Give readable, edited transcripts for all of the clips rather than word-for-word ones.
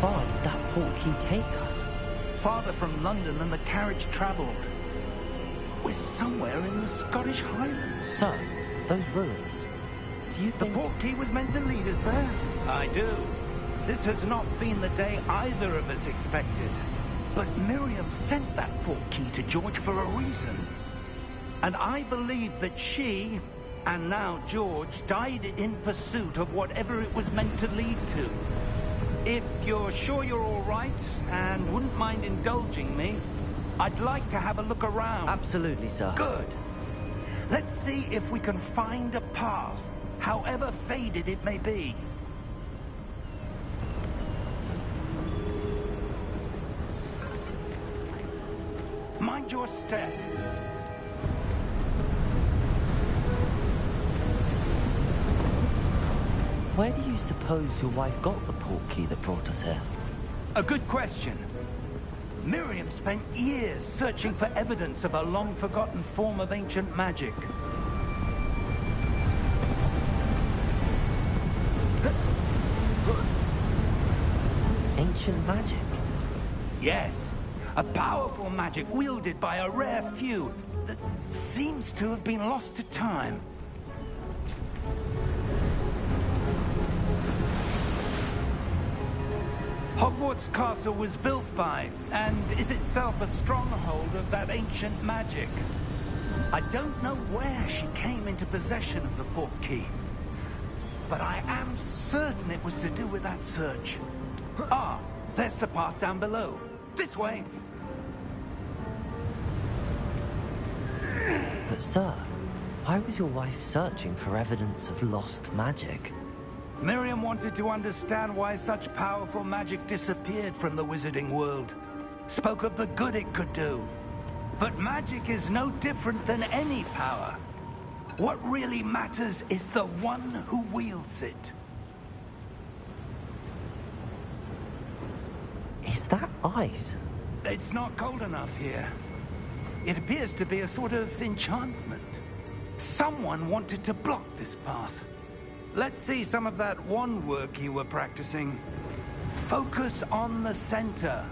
far did that portkey take us? Farther from London than the carriage travelled. We're somewhere in the Scottish Highlands. Sir, those ruins. Do you think... The portkey was meant to lead us there? I do. This has not been the day either of us expected. But Miriam sent that portkey to George for a reason. And I believe that she, and now George, died in pursuit of whatever it was meant to lead to. If you're sure you're all right, and wouldn't mind indulging me, I'd like to have a look around. Absolutely, sir. Good. Let's see if we can find a path, however faded it may be. Mind your step. Where do you suppose your wife got the portkey that brought us here? A good question. Miriam spent years searching for evidence of a long-forgotten form of ancient magic. Ancient magic? Yes. A powerful magic wielded by a rare few that seems to have been lost to time. Hogwarts Castle was built by, and is itself a stronghold of that ancient magic. I don't know where she came into possession of the portkey, but I am certain it was to do with that search. Ah, there's the path down below. This way. But sir, why was your wife searching for evidence of lost magic? Miriam wanted to understand why such powerful magic disappeared from the wizarding world. Spoke of the good it could do. But magic is no different than any power. What really matters is the one who wields it. Is that ice? It's not cold enough here. It appears to be a sort of enchantment. Someone wanted to block this path. Let's see some of that wand work you were practicing. Focus on the center.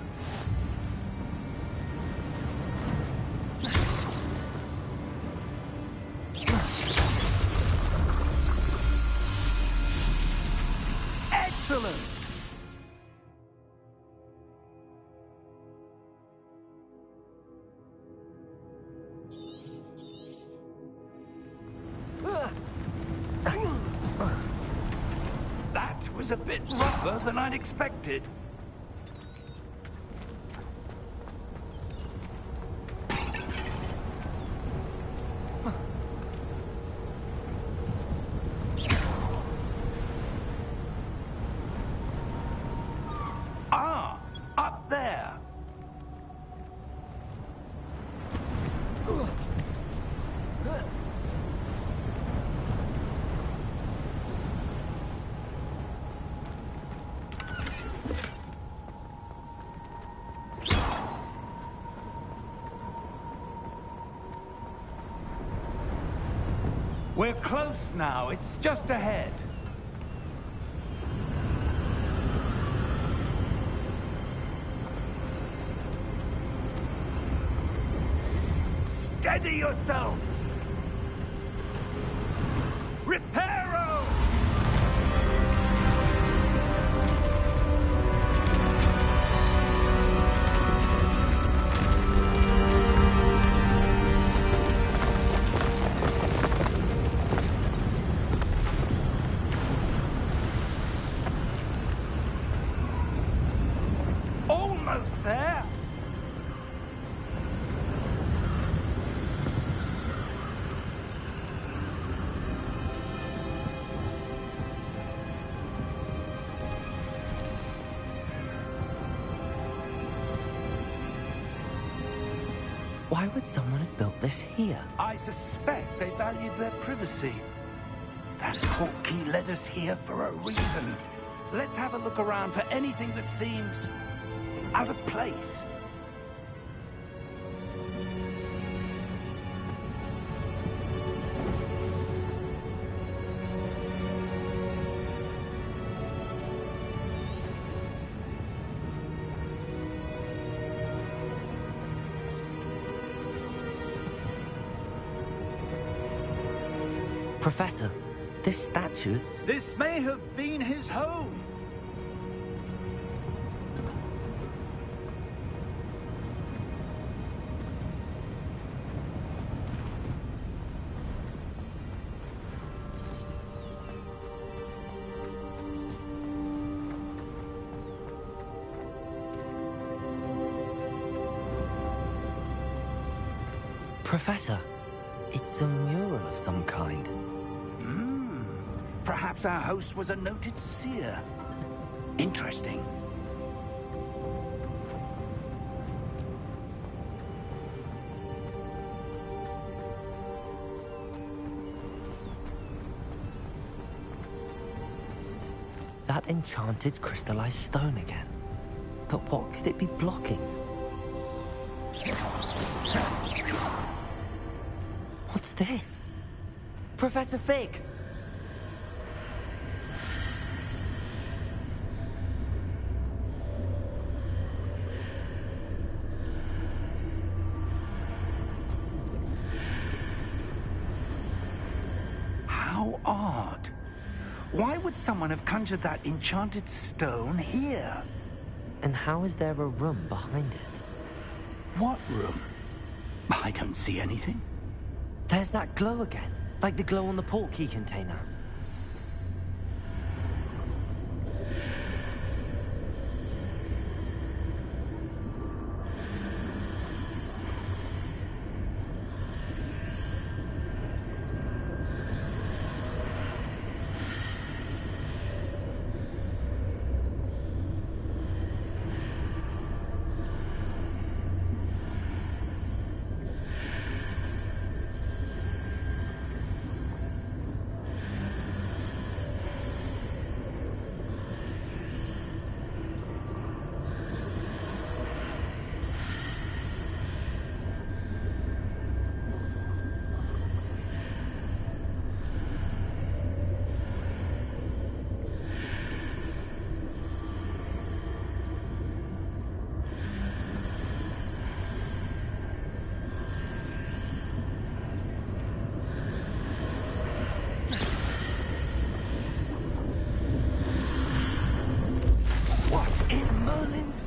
Excellent! That was a bit rougher than I'd expected. Ah, up there. We're close now. It's just ahead. Steady yourself! Reparo! Almost there! Why would someone have built this here? I suspect they valued their privacy. That portkey led us here for a reason. Let's have a look around for anything that seems out of place. Professor, this statue... This may have been his home. Professor, it's a mural of some kind. Perhaps our host was a noted seer. Interesting. That enchanted crystallized stone again. But what could it be blocking? What's this? Professor Fig! How odd. Why would someone have conjured that enchanted stone here? And how is there a room behind it? What room? I don't see anything. There's that glow again, like the glow on the portkey container.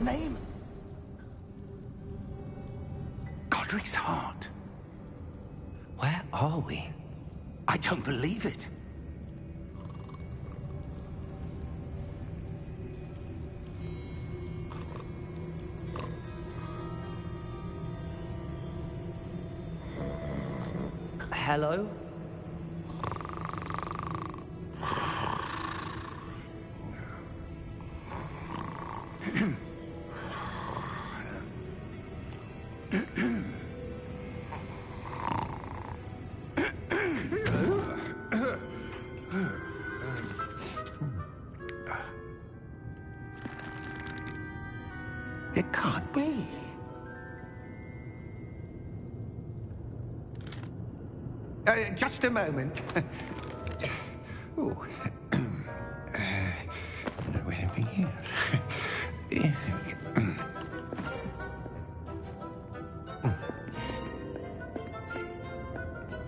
Name? Godric's heart. Where are we? I don't believe it. Hello? It can't be. Just a moment. Oh. Anything here?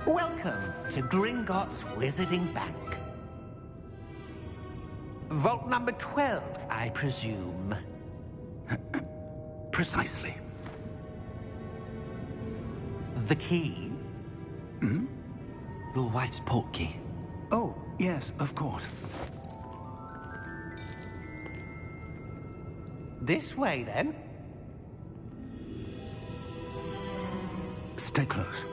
Welcome to Gringotts Wizarding Bank. Vault number 12, I presume. Precisely. The key? Hmm? Your wife's portkey. Oh, yes, of course. This way, then. Stay close.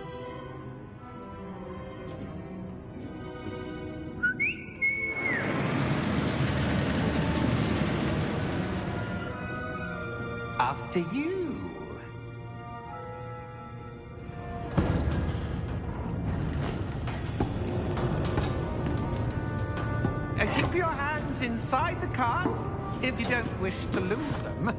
After you. Keep your hands inside the cart if you don't wish to lose them.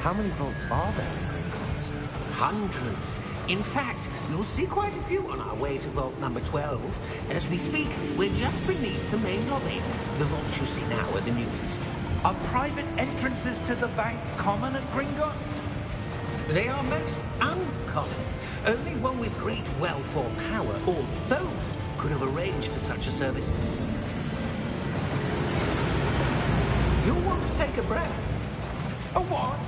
How many vaults are there in Gringotts? Hundreds. In fact, you'll see quite a few on our way to vault number 12. As we speak, we're just beneath the main lobby. The vaults you see now are the newest. Are private entrances to the bank common at Gringotts? They are most uncommon. Only one with great wealth or power, or both, could have arranged for such a service. You'll want to take a breath. A what?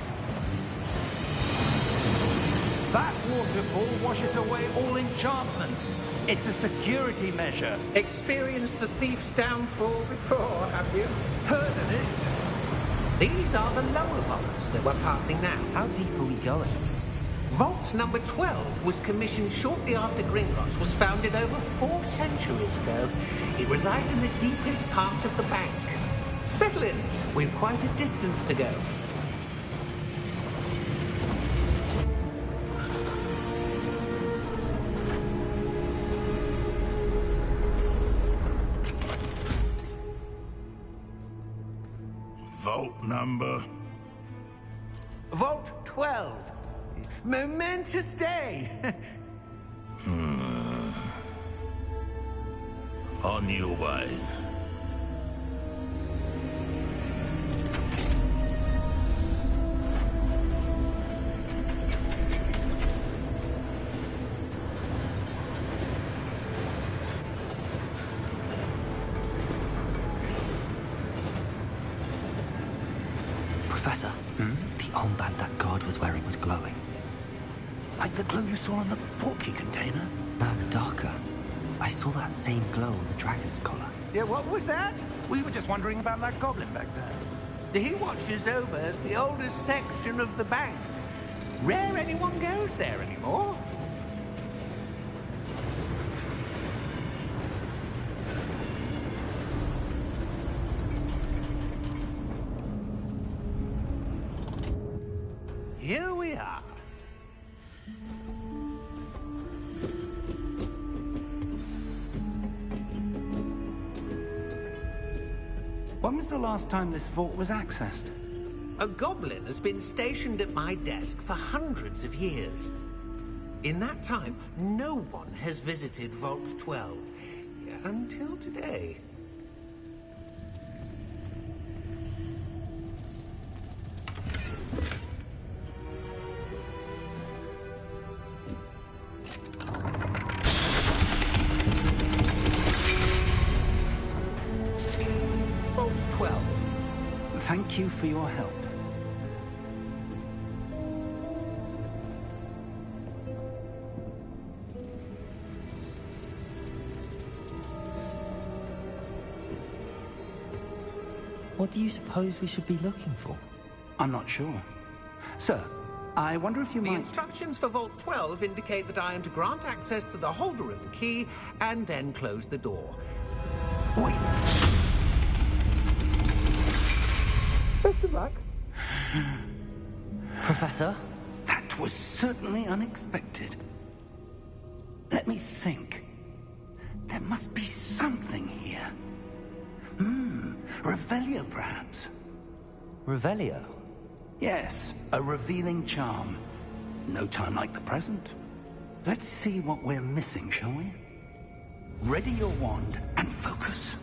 That waterfall washes away all enchantments. It's a security measure. Experienced the thief's downfall before, have you? Heard of it? These are the lower vaults that we're passing now. How deep are we going? Vault number 12 was commissioned shortly after Gringotts was founded over 4 centuries ago. It resides in the deepest part of the bank. Settle in. We've quite a distance to go. Vault number? Vault 12. Momentous day. On your way. Professor, the armband that guard was wearing was glowing. Like the glow you saw on the portkey container? No, darker. I saw that same glow on the dragon's collar. Yeah, what was that? We were just wondering about that goblin back there. He watches over the oldest section of the bank. Rare anyone goes there anymore. Here we are. When was the last time this vault was accessed? A goblin has been stationed at my desk for hundreds of years. In that time, no one has visited Vault 12. Until today. Vault 12. Thank you for your help. What do you suppose we should be looking for? I'm not sure. Sir, I wonder if you The might... instructions for Vault 12 indicate that I am to grant access to the holder of the key and then close the door. Wait. Best of luck. Professor? That was certainly unexpected. Let me think. There must be something here. Revelio, perhaps. Revelio? Yes, a revealing charm. No time like the present. Let's see what we're missing, shall we? Ready your wand and focus.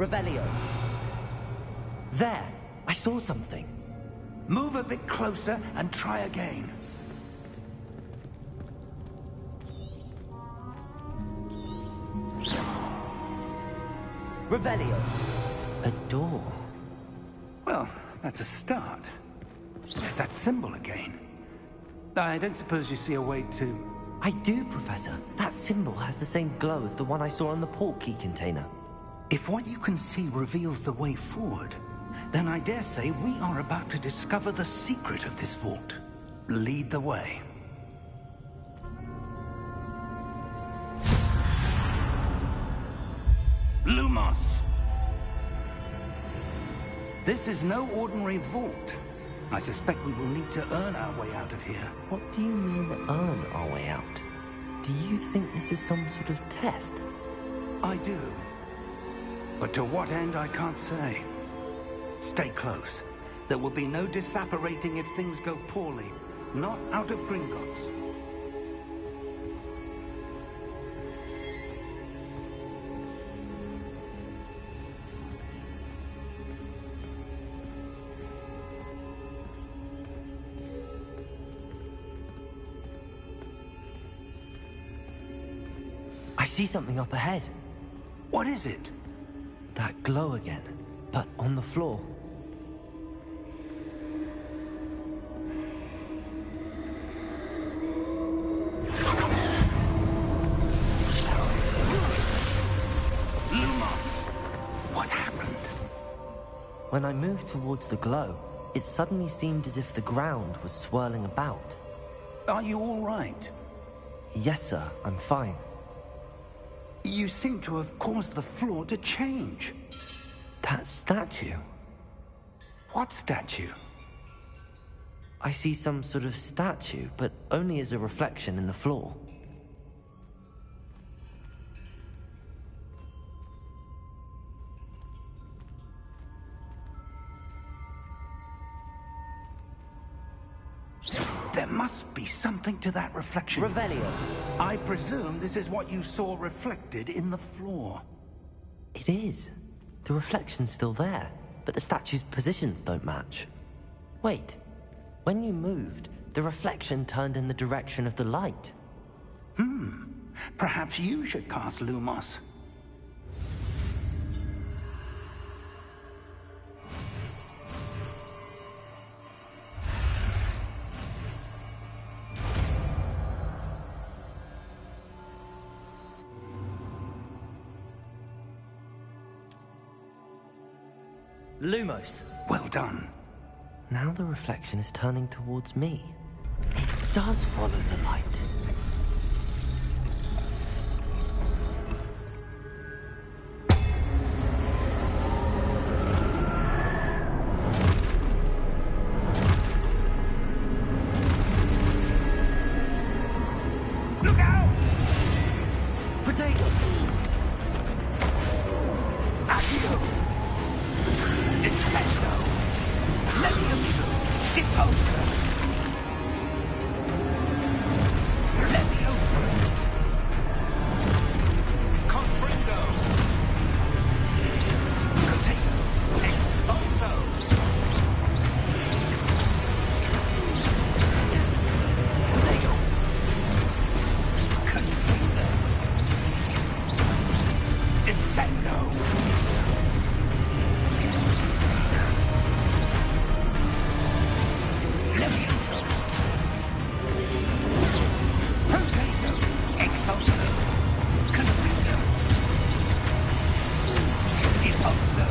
Revelio. There! I saw something. Move a bit closer and try again. Revelio. A door. Well, that's a start. There's that symbol again. I don't suppose you see a way to... I do, Professor. That symbol has the same glow as the one I saw on the portkey container. If what you can see reveals the way forward, then I dare say we are about to discover the secret of this vault. Lead the way. Lumos! This is no ordinary vault. I suspect we will need to earn our way out of here. What do you mean, earn our way out? Do you think this is some sort of test? I do. But to what end, I can't say. Stay close. There will be no disapparating if things go poorly. Not out of Gringotts. I see something up ahead. What is it? That glow again, but on the floor. Lumos! What happened? When I moved towards the glow, it suddenly seemed as if the ground was swirling about. Are you all right? Yes, sir, I'm fine. You seem to have caused the floor to change. That statue. What statue? I see some sort of statue, but only as a reflection in the floor. There must be something to that reflection. Revelio. I presume this is what you saw reflected in the floor. It is. The reflection's still there, but the statue's positions don't match. Wait. When you moved, the reflection turned in the direction of the light. Perhaps you should cast Lumos. Lumos. Well done. Now the reflection is turning towards me. It does follow the light. Look out! Potato! Accio! Descendo! Levioso! Deposo! Levioso! Confringo! Potato! Expulso! Potato! Confringo! Descendo! Levioso! Potato! Expulso! Confringo! Deposo!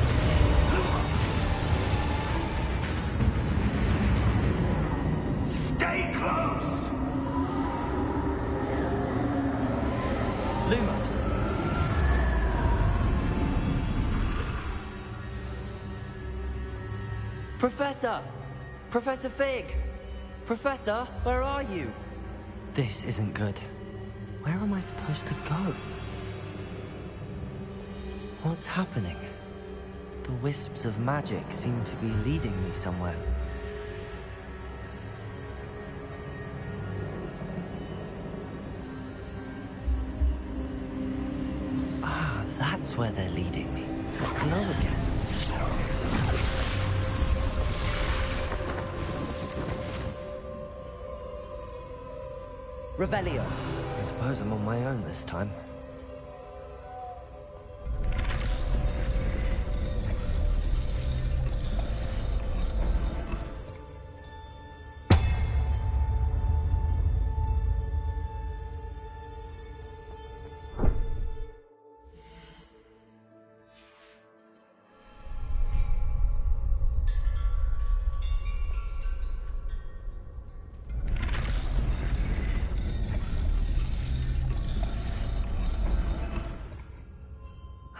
Stay close! Lumos. Professor! Professor Fig! Professor, where are you? This isn't good. Where am I supposed to go? What's happening? The wisps of magic seem to be leading me somewhere. Ah, that's where they're leading me. Hello again. Revelio. I suppose I'm on my own this time.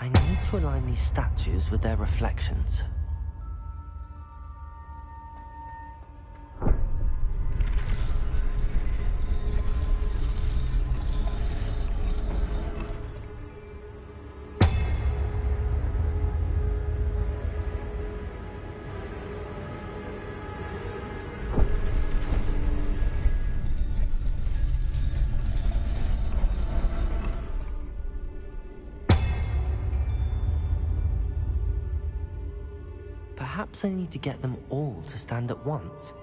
I need to align these statues with their reflections. Perhaps I need to get them all to stand at once.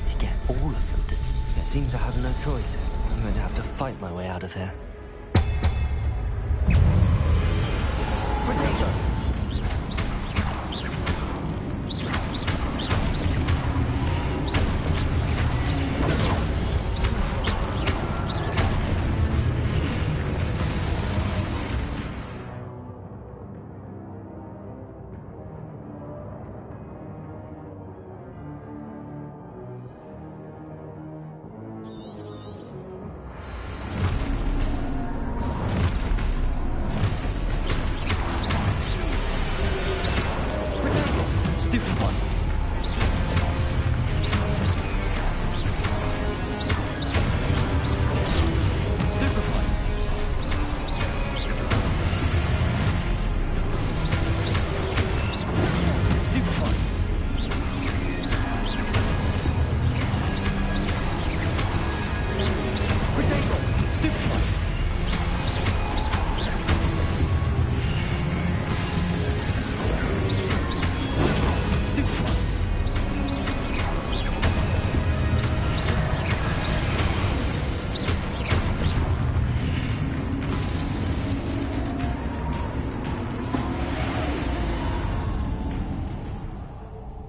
To get all of them to... It seems I have no choice. I'm going to have to fight my way out of here. Potato!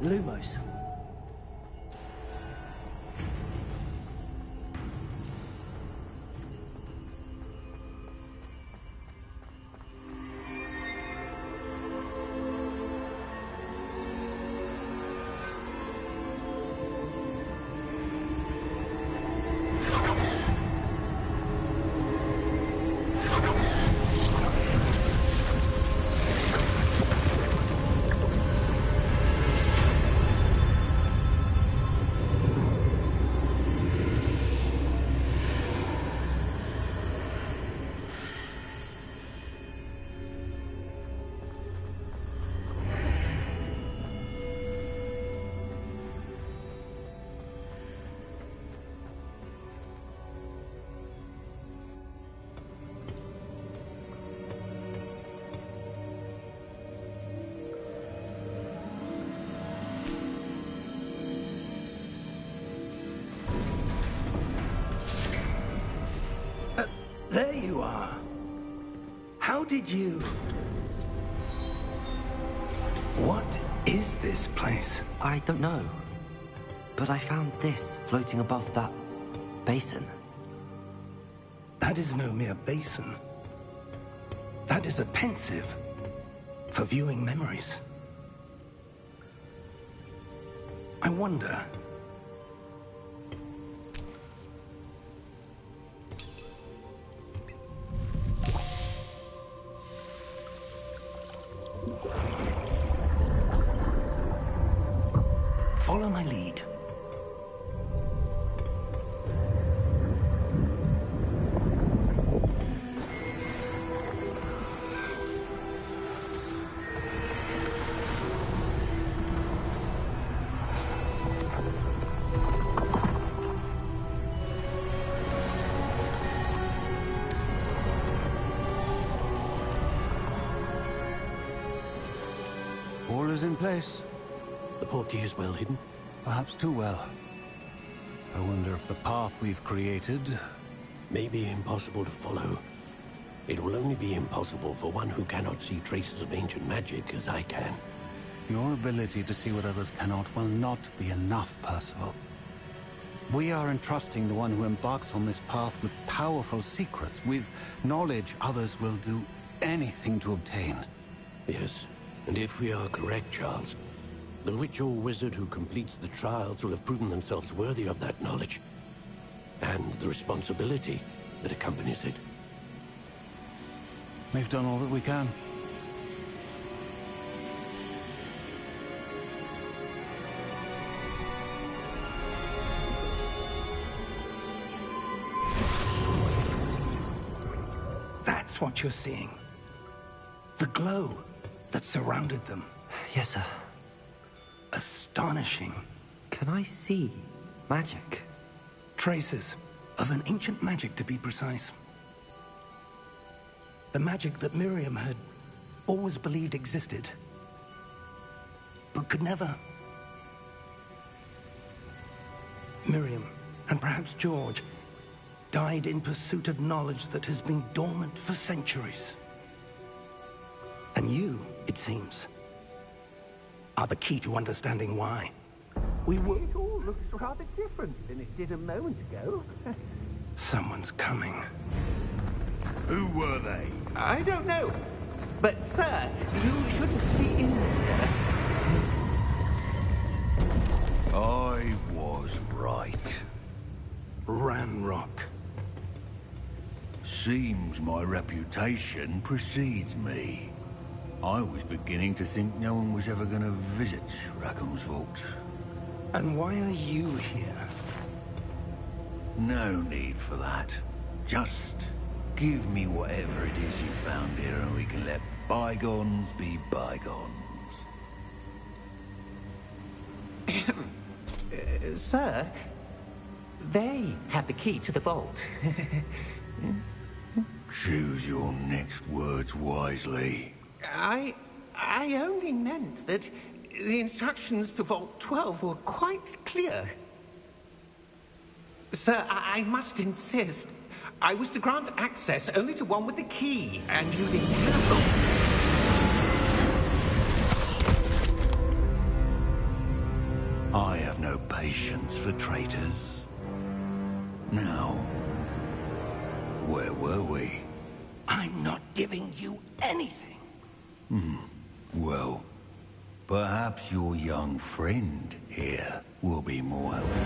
Lumos. There you are. How did you... What is this place? I don't know. But I found this floating above that basin. That is no mere basin. That is a pensive for viewing memories. I wonder... Follow my lead. All is in place. The portkey is well hidden. Perhaps too well. I wonder if the path we've created... May be impossible to follow. It will only be impossible for one who cannot see traces of ancient magic as I can. Your ability to see what others cannot will not be enough, Percival. We are entrusting the one who embarks on this path with powerful secrets, with knowledge others will do anything to obtain. Yes, and if we are correct, Charles, the witch or wizard who completes the trials will have proven themselves worthy of that knowledge, and the responsibility that accompanies it. We've done all that we can. That's what you're seeing. The glow that surrounded them. Yes, sir. Astonishing. Can I see magic? Traces of an ancient magic, to be precise. The magic that Miriam had always believed existed, but could never. Miriam, and perhaps George, died in pursuit of knowledge that has been dormant for centuries. And you, it seems, are the key to understanding why. It all looks rather different than it did a moment ago. Someone's coming. Who were they? I don't know. But, sir, you shouldn't be in here. I was right. Ranrock. Seems my reputation precedes me. I was beginning to think no one was ever going to visit Rackham's Vault. And why are you here? No need for that. Just give me whatever it is you found here and we can let bygones be bygones. Sir, they have the key to the vault. Choose your next words wisely. I only meant that the instructions to Vault 12 were quite clear. Sir, I must insist. I was to grant access only to one with the key, and you didn't have them. I have no patience for traitors. Now, where were we? I'm not giving you anything. Well, perhaps your young friend here will be more helpful.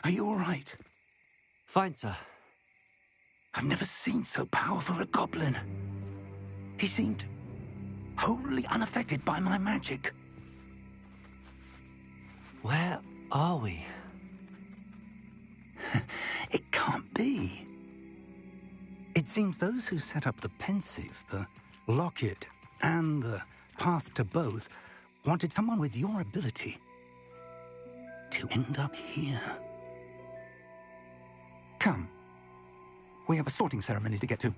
Are you all right? Fine, sir. I've never seen so powerful a goblin. He seemed wholly unaffected by my magic. Where are we? It can't be. It seems those who set up the pensive, the locket, and the path to both wanted someone with your ability to end up here. Come. We have a sorting ceremony to get to.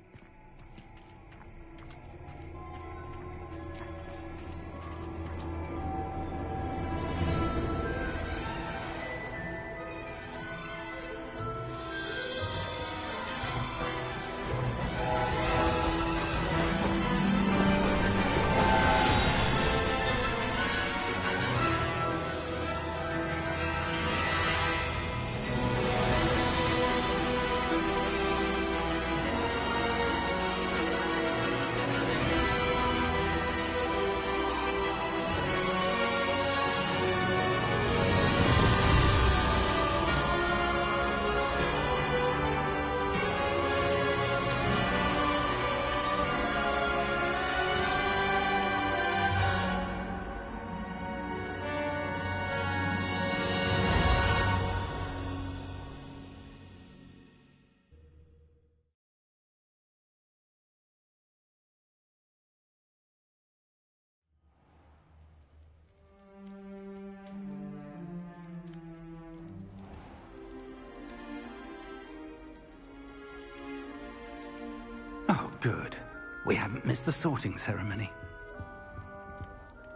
Oh, good. We haven't missed the sorting ceremony.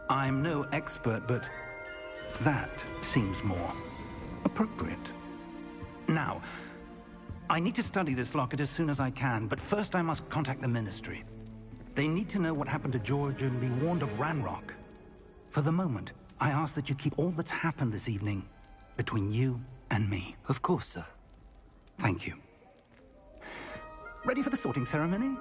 I'm no expert, but that seems more appropriate. Now, I need to study this locket as soon as I can, but first I must contact the Ministry. They need to know what happened to George and be warned of Ranrock. For the moment, I ask that you keep all that's happened this evening between you and me. Of course, sir. Thank you. Ready for the sorting ceremony?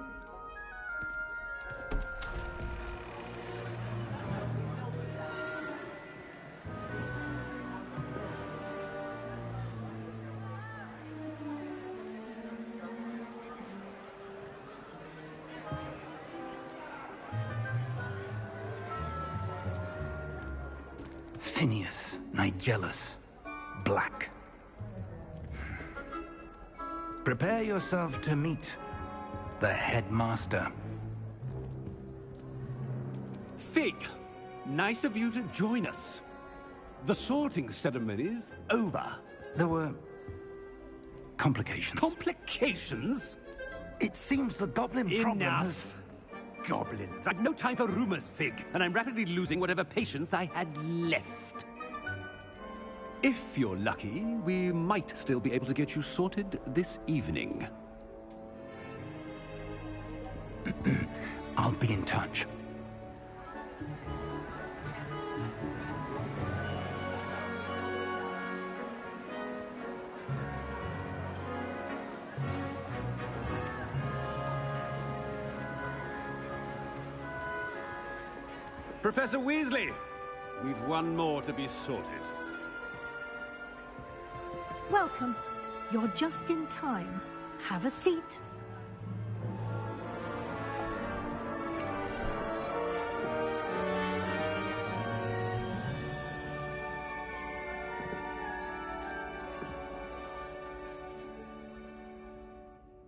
Phineas, Nigellus, Black. Prepare yourself to meet the headmaster. Fig, nice of you to join us. The sorting ceremony's over. There were complications. Complications? It seems the goblin problem has... Enough. Goblins. I've no time for rumors, Fig, and I'm rapidly losing whatever patience I had left. If you're lucky, we might still be able to get you sorted this evening. I'll be in touch. Professor Weasley, we've one more to be sorted. Welcome. You're just in time. Have a seat.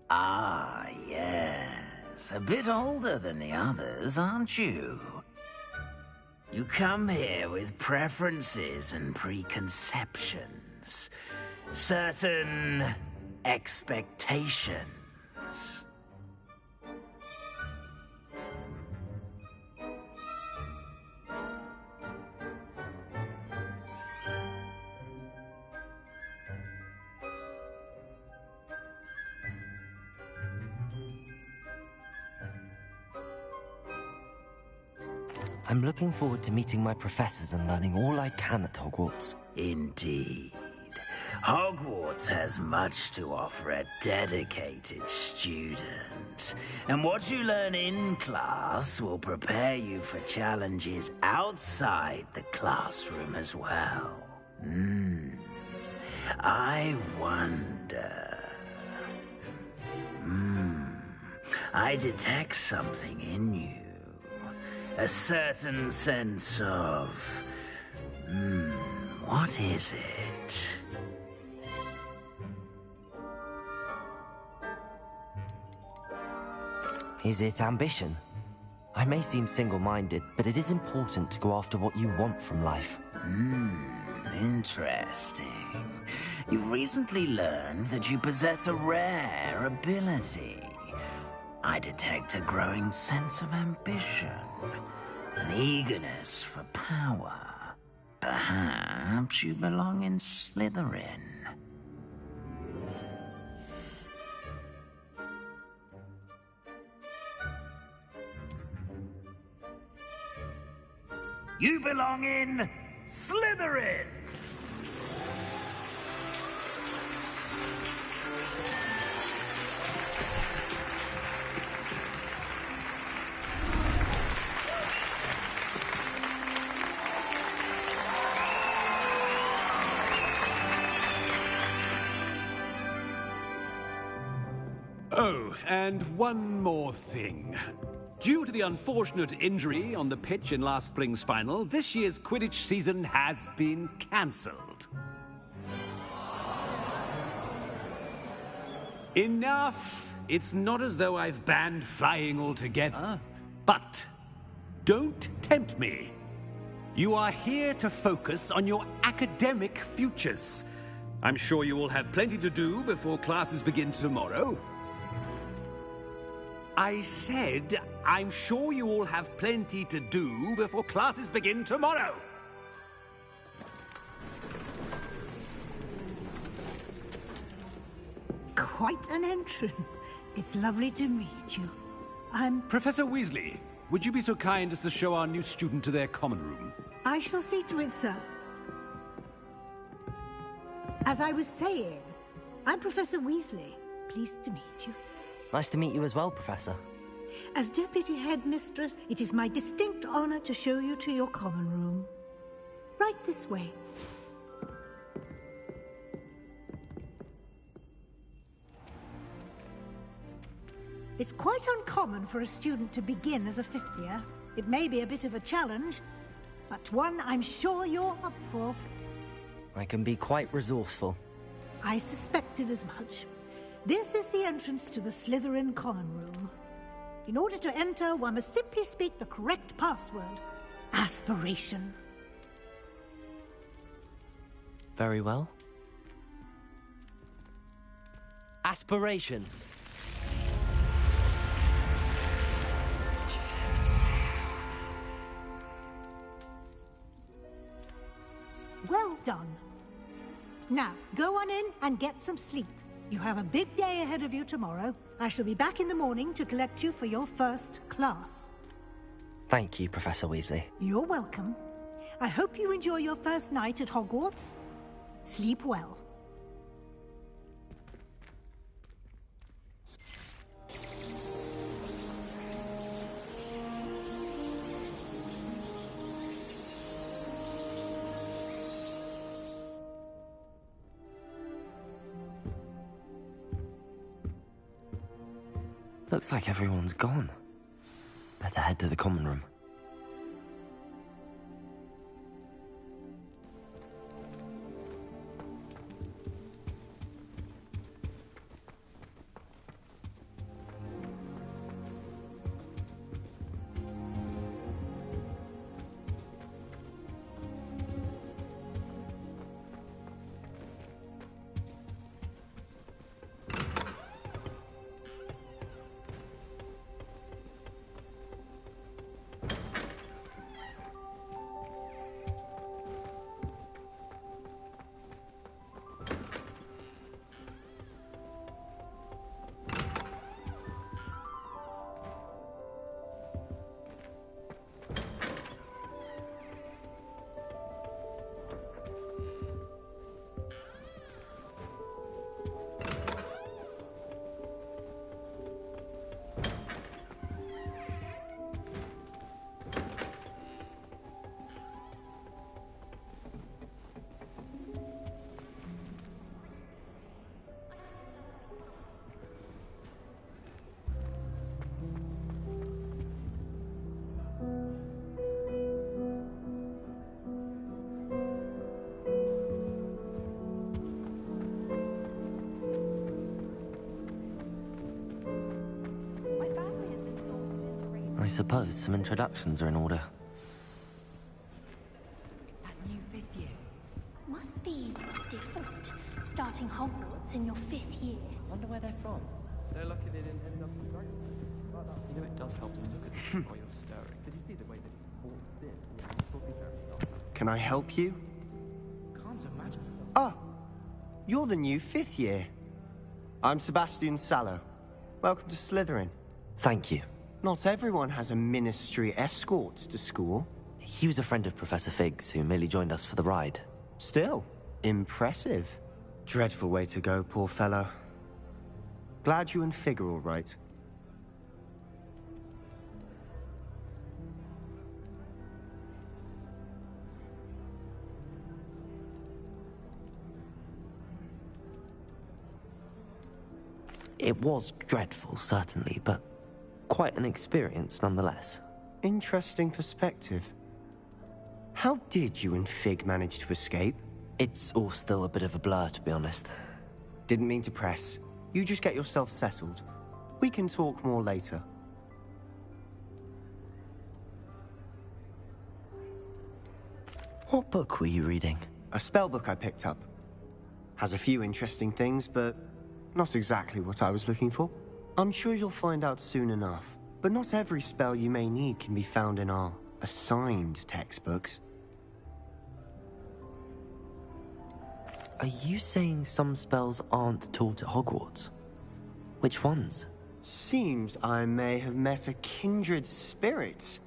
Ah, yes. A bit older than the others, aren't you? You come here with preferences and preconceptions. Certain expectations. I'm looking forward to meeting my professors and learning all I can at Hogwarts. Indeed. Hogwarts has much to offer a dedicated student. And what you learn in class will prepare you for challenges outside the classroom as well. I wonder... I detect something in you. A certain sense of... what is it? Is it ambition? I may seem single-minded, but it is important to go after what you want from life. Interesting. You've recently learned that you possess a rare ability. I detect a growing sense of ambition, an eagerness for power. Perhaps you belong in Slytherin. You belong in Slytherin! Oh, and one more thing. Due to the unfortunate injury on the pitch in last spring's final, this year's Quidditch season has been cancelled. Enough! It's not as though I've banned flying altogether, but don't tempt me. You are here to focus on your academic futures. I'm sure you will have plenty to do before classes begin tomorrow. I said, I'm sure you all have plenty to do before classes begin tomorrow. Quite an entrance. It's lovely to meet you. Professor Weasley, would you be so kind as to show our new student to their common room? I shall see to it, sir. As I was saying, I'm Professor Weasley. Pleased to meet you. Nice to meet you as well, Professor. As Deputy Headmistress, it is my distinct honor to show you to your common room. Right this way. It's quite uncommon for a student to begin as a fifth year. It may be a bit of a challenge, but one I'm sure you're up for. I can be quite resourceful. I suspected as much. This is the entrance to the Slytherin common room. In order to enter, one must simply speak the correct password. Aspiration. Very well. Aspiration. Well done. Now, go on in and get some sleep. You have a big day ahead of you tomorrow. I shall be back in the morning to collect you for your first class. Thank you, Professor Weasley. You're welcome. I hope you enjoy your first night at Hogwarts. Sleep well. Looks like everyone's gone. Better head to the common room. suppose some introductions are in order. It's that new 5th year. Must be different, starting Hogwarts in your 5th year. Wonder where they're from. They're lucky they didn't end up in Dragon. You know, it does help to look at them while you're stirring. Did you see the way that he walked in? Can I help you? Can't imagine. Ah, you're the new 5th year. I'm Sebastian Sallow. Welcome to Slytherin. Thank you. Not everyone has a ministry escort to school. He was a friend of Professor Fig's who merely joined us for the ride. Still, impressive. Dreadful way to go, poor fellow. Glad you and Fig are all right. It was dreadful, certainly, but quite an experience nonetheless. Interesting perspective. How did you and Fig manage to escape? It's all still a bit of a blur, to be honest. Didn't mean to press. You just get yourself settled. We can talk more later. What book were you reading? A spell book I picked up. Has a few interesting things, but not exactly what I was looking for. I'm sure you'll find out soon enough. But not every spell you may need can be found in our assigned textbooks. Are you saying some spells aren't taught at Hogwarts? Which ones? Seems I may have met a kindred spirit.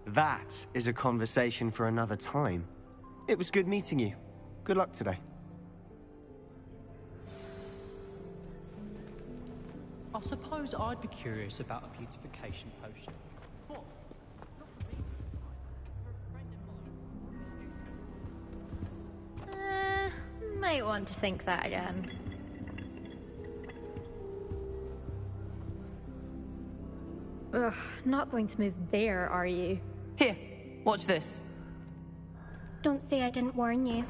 That is a conversation for another time. It was good meeting you. Good luck today. I suppose I'd be curious about a beautification potion. What? Might want to think that again. Ugh, not going to move there, are you? Here, watch this. Don't say I didn't warn you.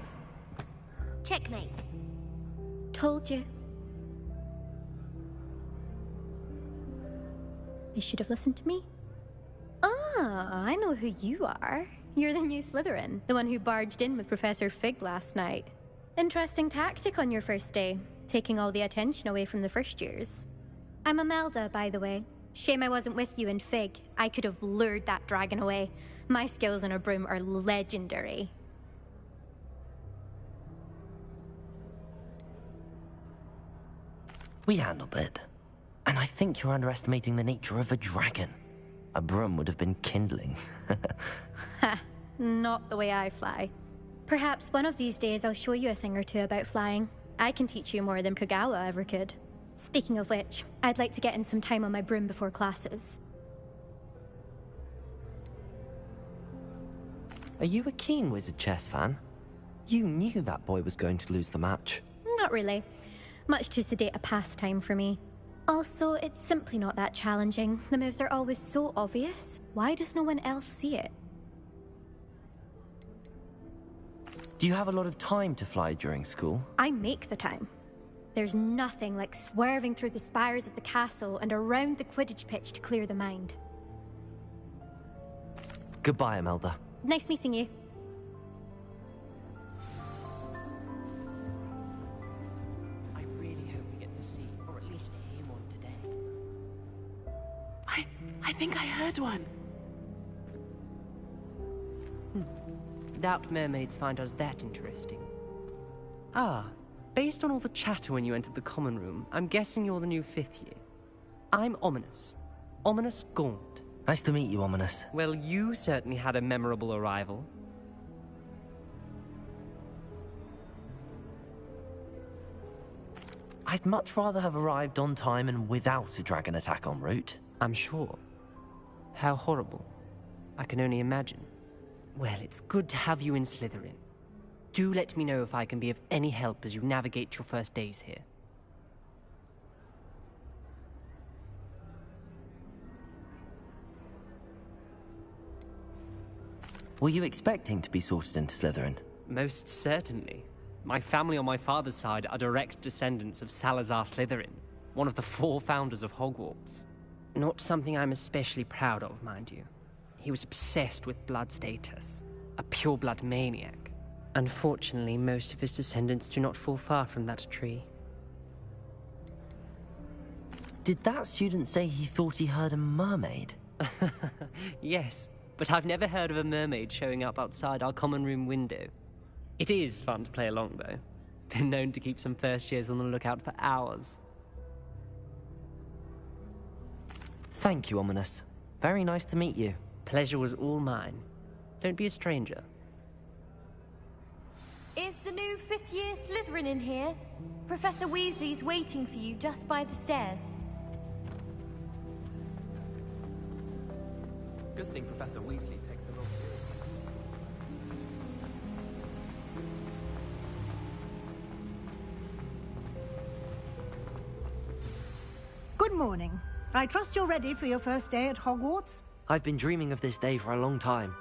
Checkmate. Told you. They should have listened to me. Ah, I know who you are. You're the new Slytherin, the one who barged in with Professor Fig last night. Interesting tactic on your first day, taking all the attention away from the first years. I'm Imelda, by the way. Shame I wasn't with you in Fig. I could have lured that dragon away. My skills on a broom are legendary. We handled it. And I think you're underestimating the nature of a dragon. A broom would have been kindling. Ha, not the way I fly. Perhaps one of these days I'll show you a thing or two about flying. I can teach you more than Kagawa ever could. Speaking of which, I'd like to get in some time on my broom before classes. Are you a keen Wizard chess fan? You knew that boy was going to lose the match. Not really. Much too sedate a pastime for me. Also, it's simply not that challenging. The moves are always so obvious. Why does no one else see it? Do you have a lot of time to fly during school? I make the time. There's nothing like swerving through the spires of the castle and around the Quidditch pitch to clear the mind. Goodbye, Imelda. Nice meeting you. I really hope we get to see, or at least hear one today. I think I heard one. Doubt mermaids find us that interesting. Ah, based on all the chatter when you entered the common room, I'm guessing you're the new 5th year. I'm Ominous. Ominous Gaunt. Nice to meet you, Ominous. Well, you certainly had a memorable arrival. I'd much rather have arrived on time and without a dragon attack en route. I'm sure. How horrible. I can only imagine. Well, it's good to have you in Slytherin. Do let me know if I can be of any help as you navigate your first days here. Were you expecting to be sorted into Slytherin? Most certainly. My family on my father's side are direct descendants of Salazar Slytherin, one of the 4 founders of Hogwarts. Not something I'm especially proud of, mind you. He was obsessed with blood status. A pure-blood maniac. Unfortunately, most of his descendants do not fall far from that tree. Did that student say he thought he heard a mermaid? Yes, but I've never heard of a mermaid showing up outside our common room window. It is fun to play along, though. Been known to keep some first years on the lookout for hours. Thank you, Ominous. Very nice to meet you. Pleasure was all mine. Don't be a stranger. Is the new fifth-year Slytherin in here? Professor Weasley's waiting for you just by the stairs. Good thing Professor Weasley picked the wrong. Good morning. I trust you're ready for your first day at Hogwarts? I've been dreaming of this day for a long time.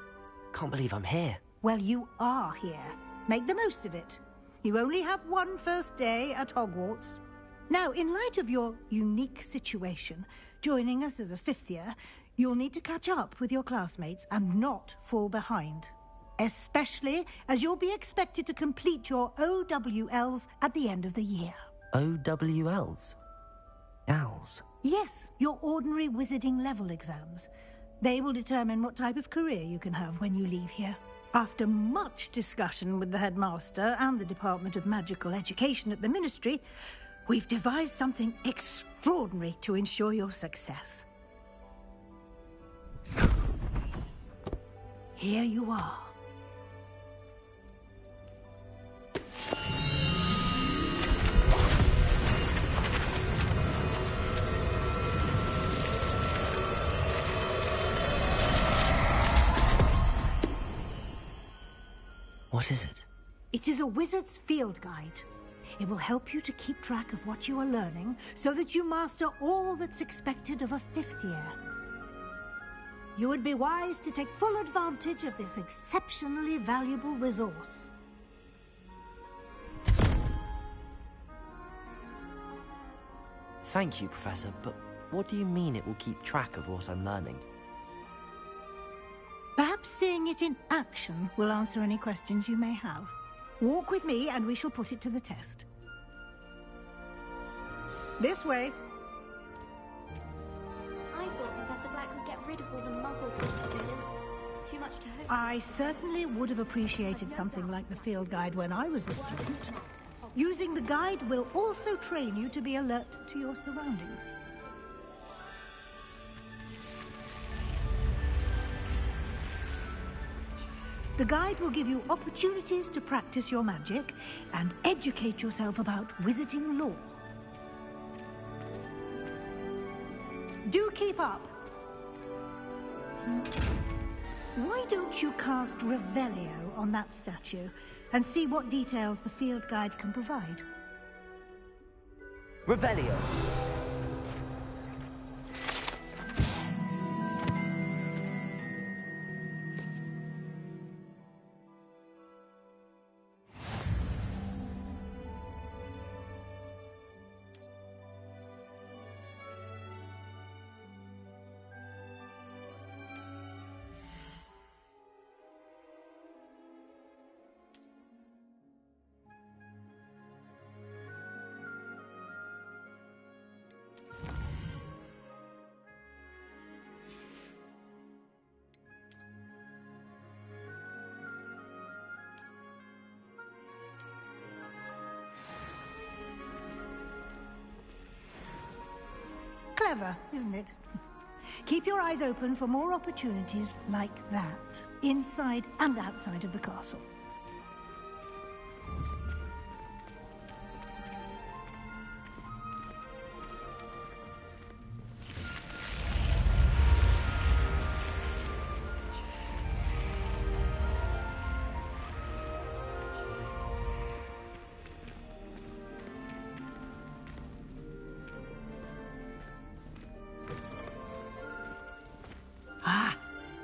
Can't believe I'm here. Well, you are here. Make the most of it. You only have one first day at Hogwarts. Now, in light of your unique situation, joining us as a fifth year, you'll need to catch up with your classmates and not fall behind. Especially as you'll be expected to complete your OWLs at the end of the year. OWLs? Owls? Yes, your ordinary wizarding level exams. They will determine what type of career you can have when you leave here. After much discussion with the headmaster and the Department of Magical Education at the Ministry, we've devised something extraordinary to ensure your success. Here you are. What is it? It is a wizard's field guide. It will help you to keep track of what you are learning so that you master all that's expected of a fifth year. You would be wise to take full advantage of this exceptionally valuable resource. Thank you, Professor, but what do you mean it will keep track of what I'm learning? Perhaps seeing it in action will answer any questions you may have. Walk with me and we shall put it to the test. This way. I thought Professor Black would get rid of all the muggle students. Too much to hope. I certainly would have appreciated something like the field guide when I was a student. Using the guide will also train you to be alert to your surroundings. The guide will give you opportunities to practice your magic and educate yourself about wizarding lore. Do keep up. Why don't you cast Revelio on that statue and see what details the field guide can provide? Revelio! Clever, isn't it? Keep your eyes open for more opportunities like that, inside and outside of the castle.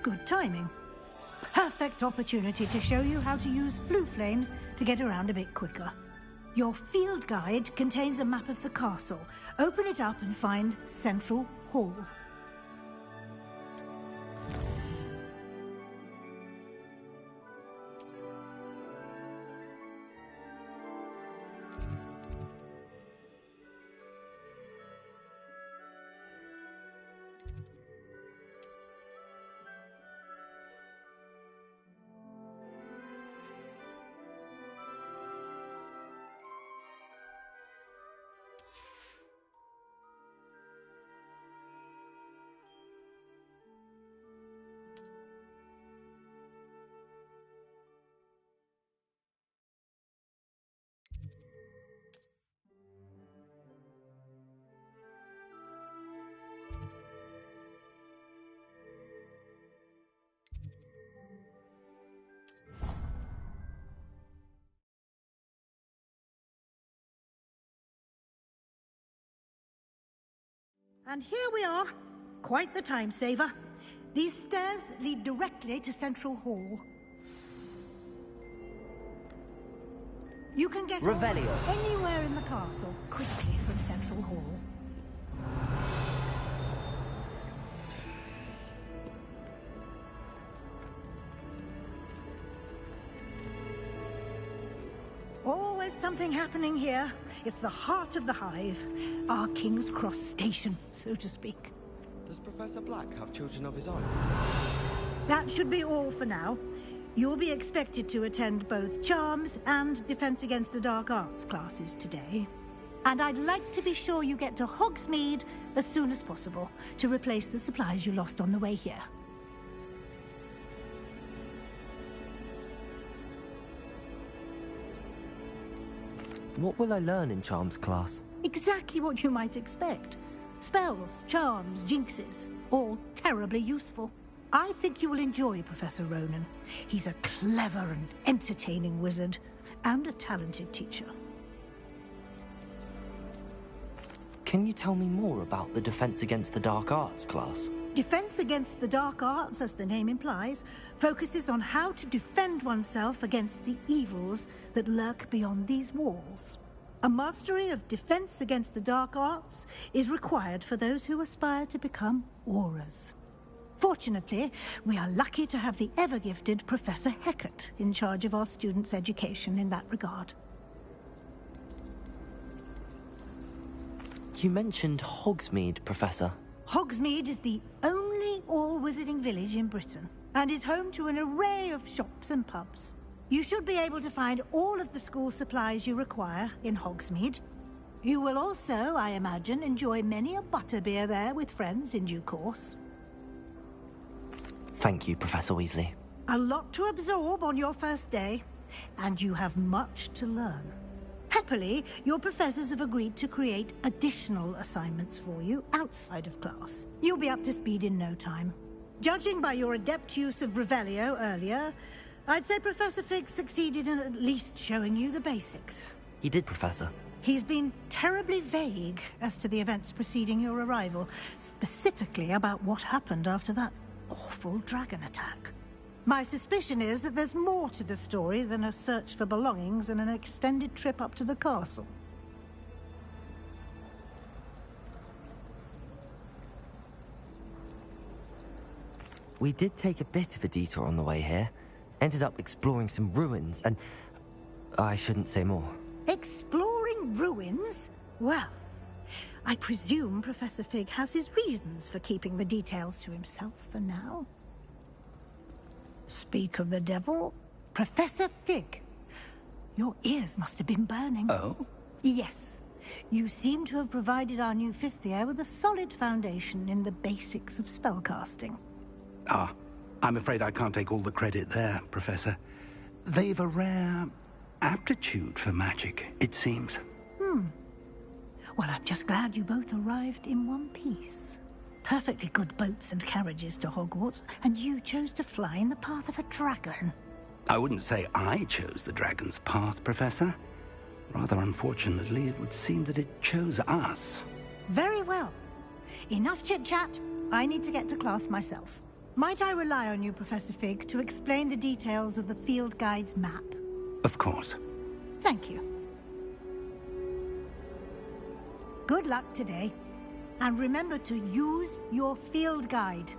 Good timing. Perfect opportunity to show you how to use flue flames to get around a bit quicker. Your field guide contains a map of the castle. Open it up and find Central Hall. And here we are. Quite the time saver. These stairs lead directly to Central Hall. You can get Revelio. anywhere in the castle quickly from Central Hall. Always something happening here. It's the heart of the hive. Our King's Cross station, so to speak. Does Professor Black have children of his own? That should be all for now. You'll be expected to attend both Charms and Defense Against the Dark Arts classes today. And I'd like to be sure you get to Hogsmeade as soon as possible to replace the supplies you lost on the way here. What will I learn in Charms class? Exactly what you might expect. Spells, charms, jinxes, all terribly useful. I think you will enjoy Professor Ronan. He's a clever and entertaining wizard, and a talented teacher. Can you tell me more about the Defense Against the Dark Arts class? Defense Against the Dark Arts, as the name implies, focuses on how to defend oneself against the evils that lurk beyond these walls. A mastery of Defense Against the Dark Arts is required for those who aspire to become Aurors. Fortunately, we are lucky to have the ever-gifted Professor Hecat in charge of our students' education in that regard. You mentioned Hogsmeade, Professor. Hogsmeade is the only all-wizarding village in Britain, and is home to an array of shops and pubs. You should be able to find all of the school supplies you require in Hogsmeade. You will also, I imagine, enjoy many a butterbeer there with friends in due course. Thank you, Professor Weasley. A lot to absorb on your first day, and you have much to learn. Happily, your professors have agreed to create additional assignments for you outside of class. You'll be up to speed in no time. Judging by your adept use of Revelio earlier, I'd say Professor Fig succeeded in at least showing you the basics. He did, Professor. He's been terribly vague as to the events preceding your arrival, specifically about what happened after that awful dragon attack. My suspicion is that there's more to the story than a search for belongings and an extended trip up to the castle. We did take a bit of a detour on the way here. Ended up exploring some ruins and... I shouldn't say more. Exploring ruins? Well, I presume Professor Fig has his reasons for keeping the details to himself for now. Speak of the devil, Professor Fig. Your ears must have been burning. Oh? Yes. You seem to have provided our new fifth year with a solid foundation in the basics of spellcasting. Ah, I'm afraid I can't take all the credit there, Professor. They've a rare aptitude for magic, it seems. Well, I'm just glad you both arrived in one piece. Perfectly good boats and carriages to Hogwarts, and you chose to fly in the path of a dragon. I wouldn't say I chose the dragon's path, Professor. Rather unfortunately, it would seem that it chose us. Very well. Enough chit-chat. I need to get to class myself. Might I rely on you, Professor Fig, to explain the details of the field guide's map? Of course. Thank you. Good luck today. And remember to use your field guide.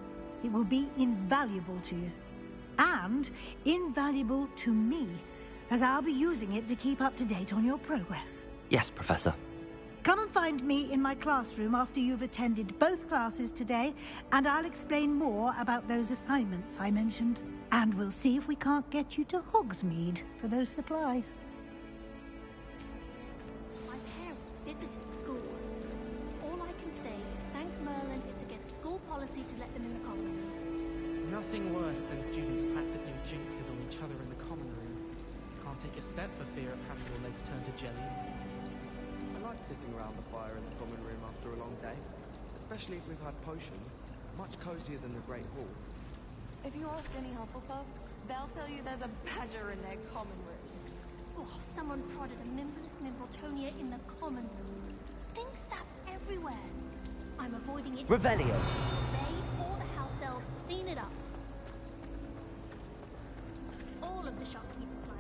It will be invaluable to you. And invaluable to me, as I'll be using it to keep up to date on your progress. Yes, Professor. Come and find me in my classroom after you've attended both classes today, and I'll explain more about those assignments I mentioned. And we'll see if we can't get you to Hogsmeade for those supplies. My parents visited schools. All I can say is thank Merlin it's against school policy to let them in the common room. Nothing worse than students practicing jinxes on each other in the common room. Can't take a step for fear of having your legs turn to jelly. I like sitting around the fire in the common room after a long day, especially if we've had potions. Much cozier than the Great Hall. If you ask any Hufflepuff, they'll tell you there's a badger in their common room. Oh, someone prodded a Mimbless Mimbletonia in the common room. Stinks up everywhere. I'm avoiding it. Revelio. They or the house elves clean it up. All of the shopkeepers like.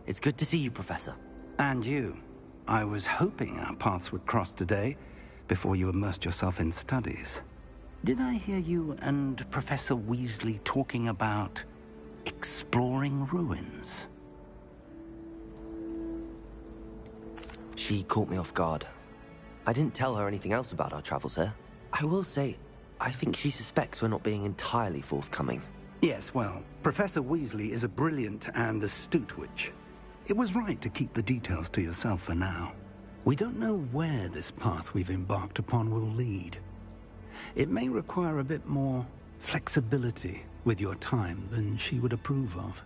It's good to see you, Professor. And you. I was hoping our paths would cross today, before you immersed yourself in studies. Did I hear you and Professor Weasley talking about exploring ruins? She caught me off guard. I didn't tell her anything else about our travels here. I will say, I think she suspects we're not being entirely forthcoming. Yes, well, Professor Weasley is a brilliant and astute witch. It was right to keep the details to yourself for now. We don't know where this path we've embarked upon will lead. It may require a bit more flexibility with your time than she would approve of.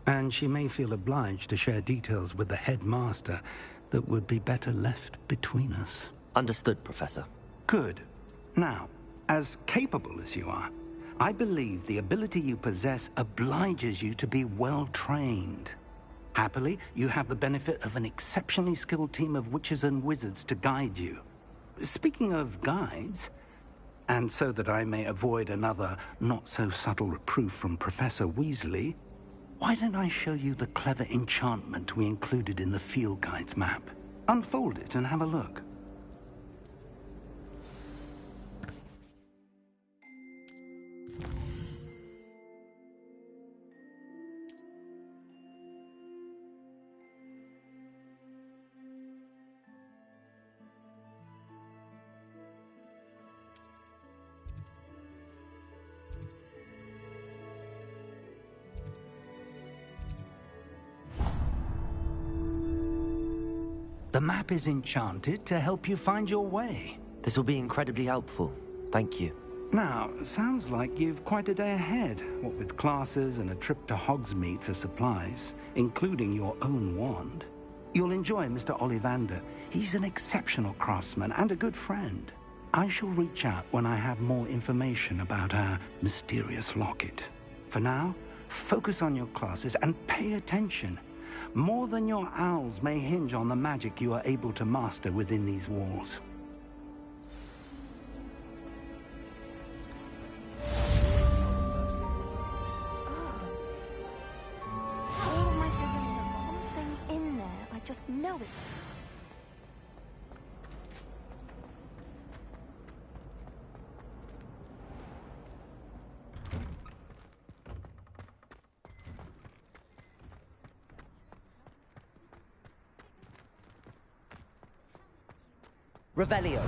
And she may feel obliged to share details with the headmaster that would be better left between us. Understood, Professor. Good. Now, as capable as you are, I believe the ability you possess obliges you to be well-trained. Happily, you have the benefit of an exceptionally skilled team of witches and wizards to guide you. Speaking of guides, and so that I may avoid another not-so-subtle reproof from Professor Weasley, why don't I show you the clever enchantment we included in the field guide's map? Unfold it and have a look. The map is enchanted to help you find your way. This will be incredibly helpful. Thank you. Now, sounds like you've quite a day ahead, what with classes and a trip to Hogsmeade for supplies, including your own wand. You'll enjoy Mr. Ollivander. He's an exceptional craftsman and a good friend. I shall reach out when I have more information about our mysterious locket. For now, focus on your classes and pay attention. More than your owls may hinge on the magic you are able to master within these walls. All of my siblings have something in there. I just know it. Revelio.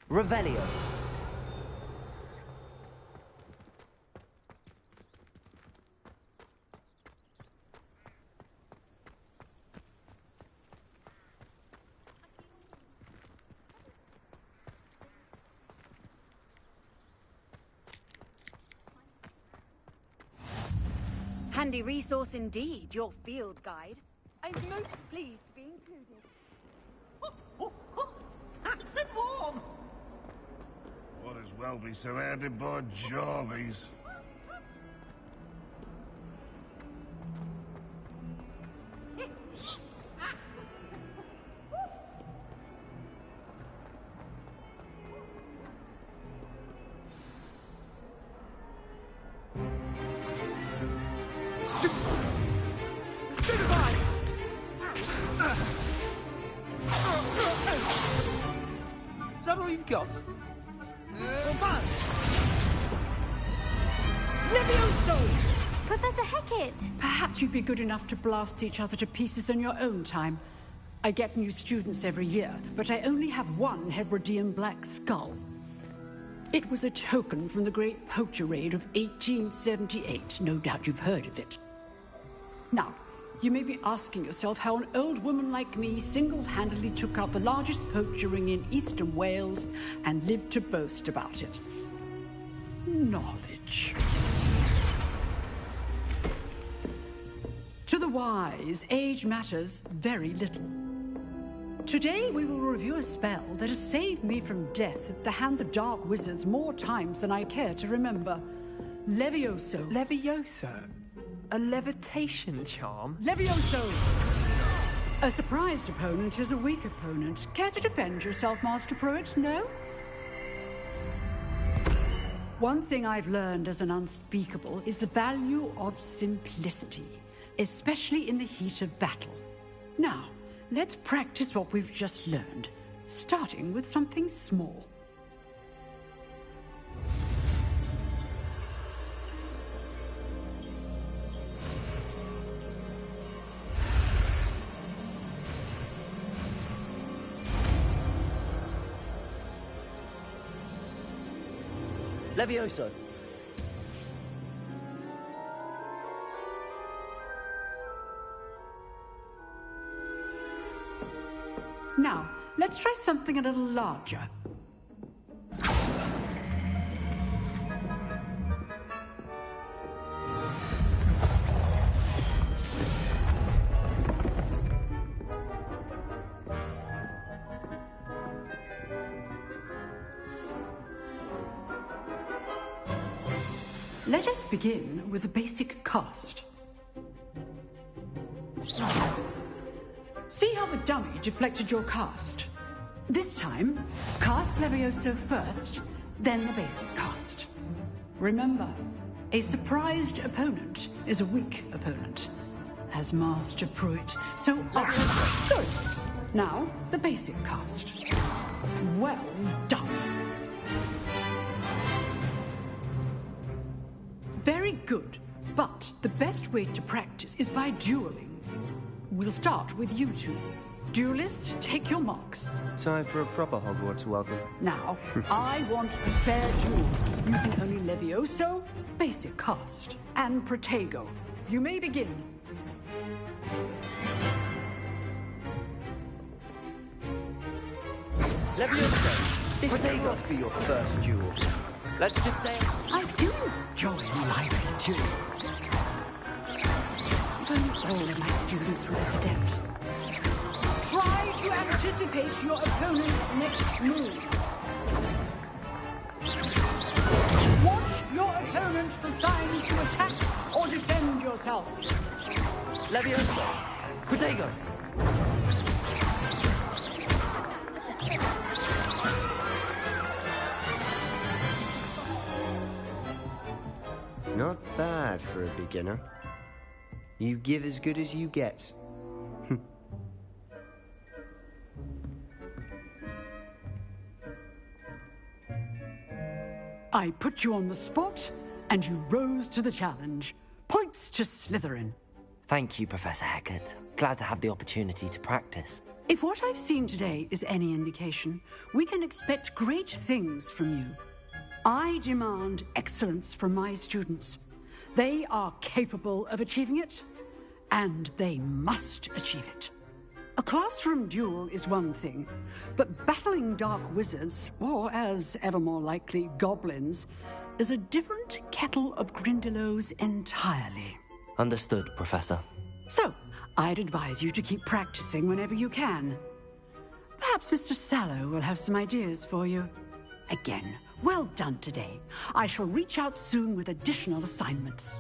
Revelio. Handy resource indeed, your field guide. I'm most pleased to be included. Nice and warm! Might as well be surrounded by Jarvies. Is that all you've got? Well, bang! Levioso! Professor Hecat! Perhaps you'd be good enough to blast each other to pieces in your own time. I get new students every year, but I only have one Hebridean black skull. It was a token from the Great Poacher Raid of 1878. No doubt you've heard of it. Now, you may be asking yourself how an old woman like me single-handedly took out the largest poacher ring in eastern Wales and lived to boast about it. Knowledge. To the wise, age matters very little. Today we will review a spell that has saved me from death at the hands of dark wizards more times than I care to remember. Levioso. Levioso? A levitation charm? Levioso! A surprised opponent is a weak opponent. Care to defend yourself, Master Pruitt? No? One thing I've learned as an unspeakable is the value of simplicity, especially in the heat of battle. Now, let's practice what we've just learned, starting with something small. Levioso! Now, let's try something a little larger. Let us begin with a basic cast. See how the dummy deflected your cast? This time, cast Levioso first, then the basic cast. Remember, a surprised opponent is a weak opponent, as Master Pruitt so good. Now, the basic cast. Well done. Very good, but the best way to practice is by dueling. We'll start with you two. Duelists, take your marks. Time for a proper Hogwarts welcome. Now, I want a fair duel, using only Levioso, basic cast, and Protego. You may begin. Levioso, this may not be your first duel. Let's just say I do enjoy lively duels. If only all of my students were this adept. Try to anticipate your opponent's next move. Watch your opponent for signs to attack or defend yourself. Levioso, Protego. Not bad for a beginner. You give as good as you get. I put you on the spot, and you rose to the challenge. Points to Slytherin. Thank you, Professor Hecat. Glad to have the opportunity to practice. If what I've seen today is any indication, we can expect great things from you. I demand excellence from my students. They are capable of achieving it, and they must achieve it. A classroom duel is one thing, but battling dark wizards, or as ever more likely, goblins, is a different kettle of Grindylows entirely. Understood, Professor. So, I'd advise you to keep practicing whenever you can. Perhaps Mr. Sallow will have some ideas for you. Again, well done today. I shall reach out soon with additional assignments.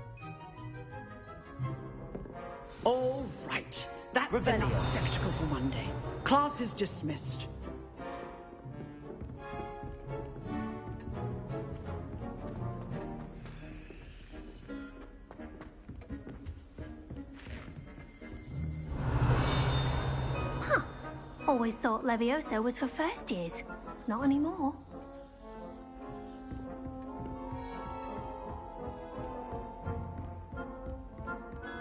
All right. That's enough spectacle for one day. Class is dismissed. Huh. Always thought Levioso was for first years. Not anymore.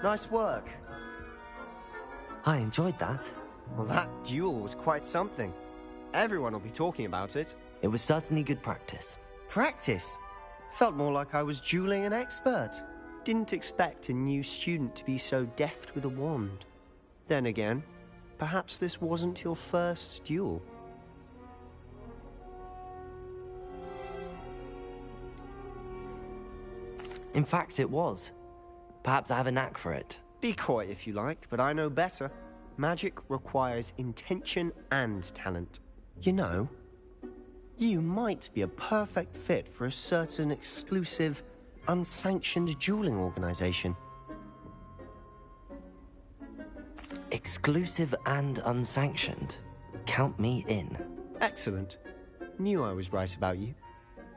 Nice work. I enjoyed that. Well, that duel was quite something. Everyone will be talking about it. It was certainly good practice. Practice? Felt more like I was dueling an expert. Didn't expect a new student to be so deft with a wand. Then again, perhaps this wasn't your first duel. In fact, it was. Perhaps I have a knack for it. Be coy if you like, but I know better. Magic requires intention and talent. You know, you might be a perfect fit for a certain exclusive, unsanctioned dueling organization. Exclusive and unsanctioned? Count me in. Excellent. Knew I was right about you.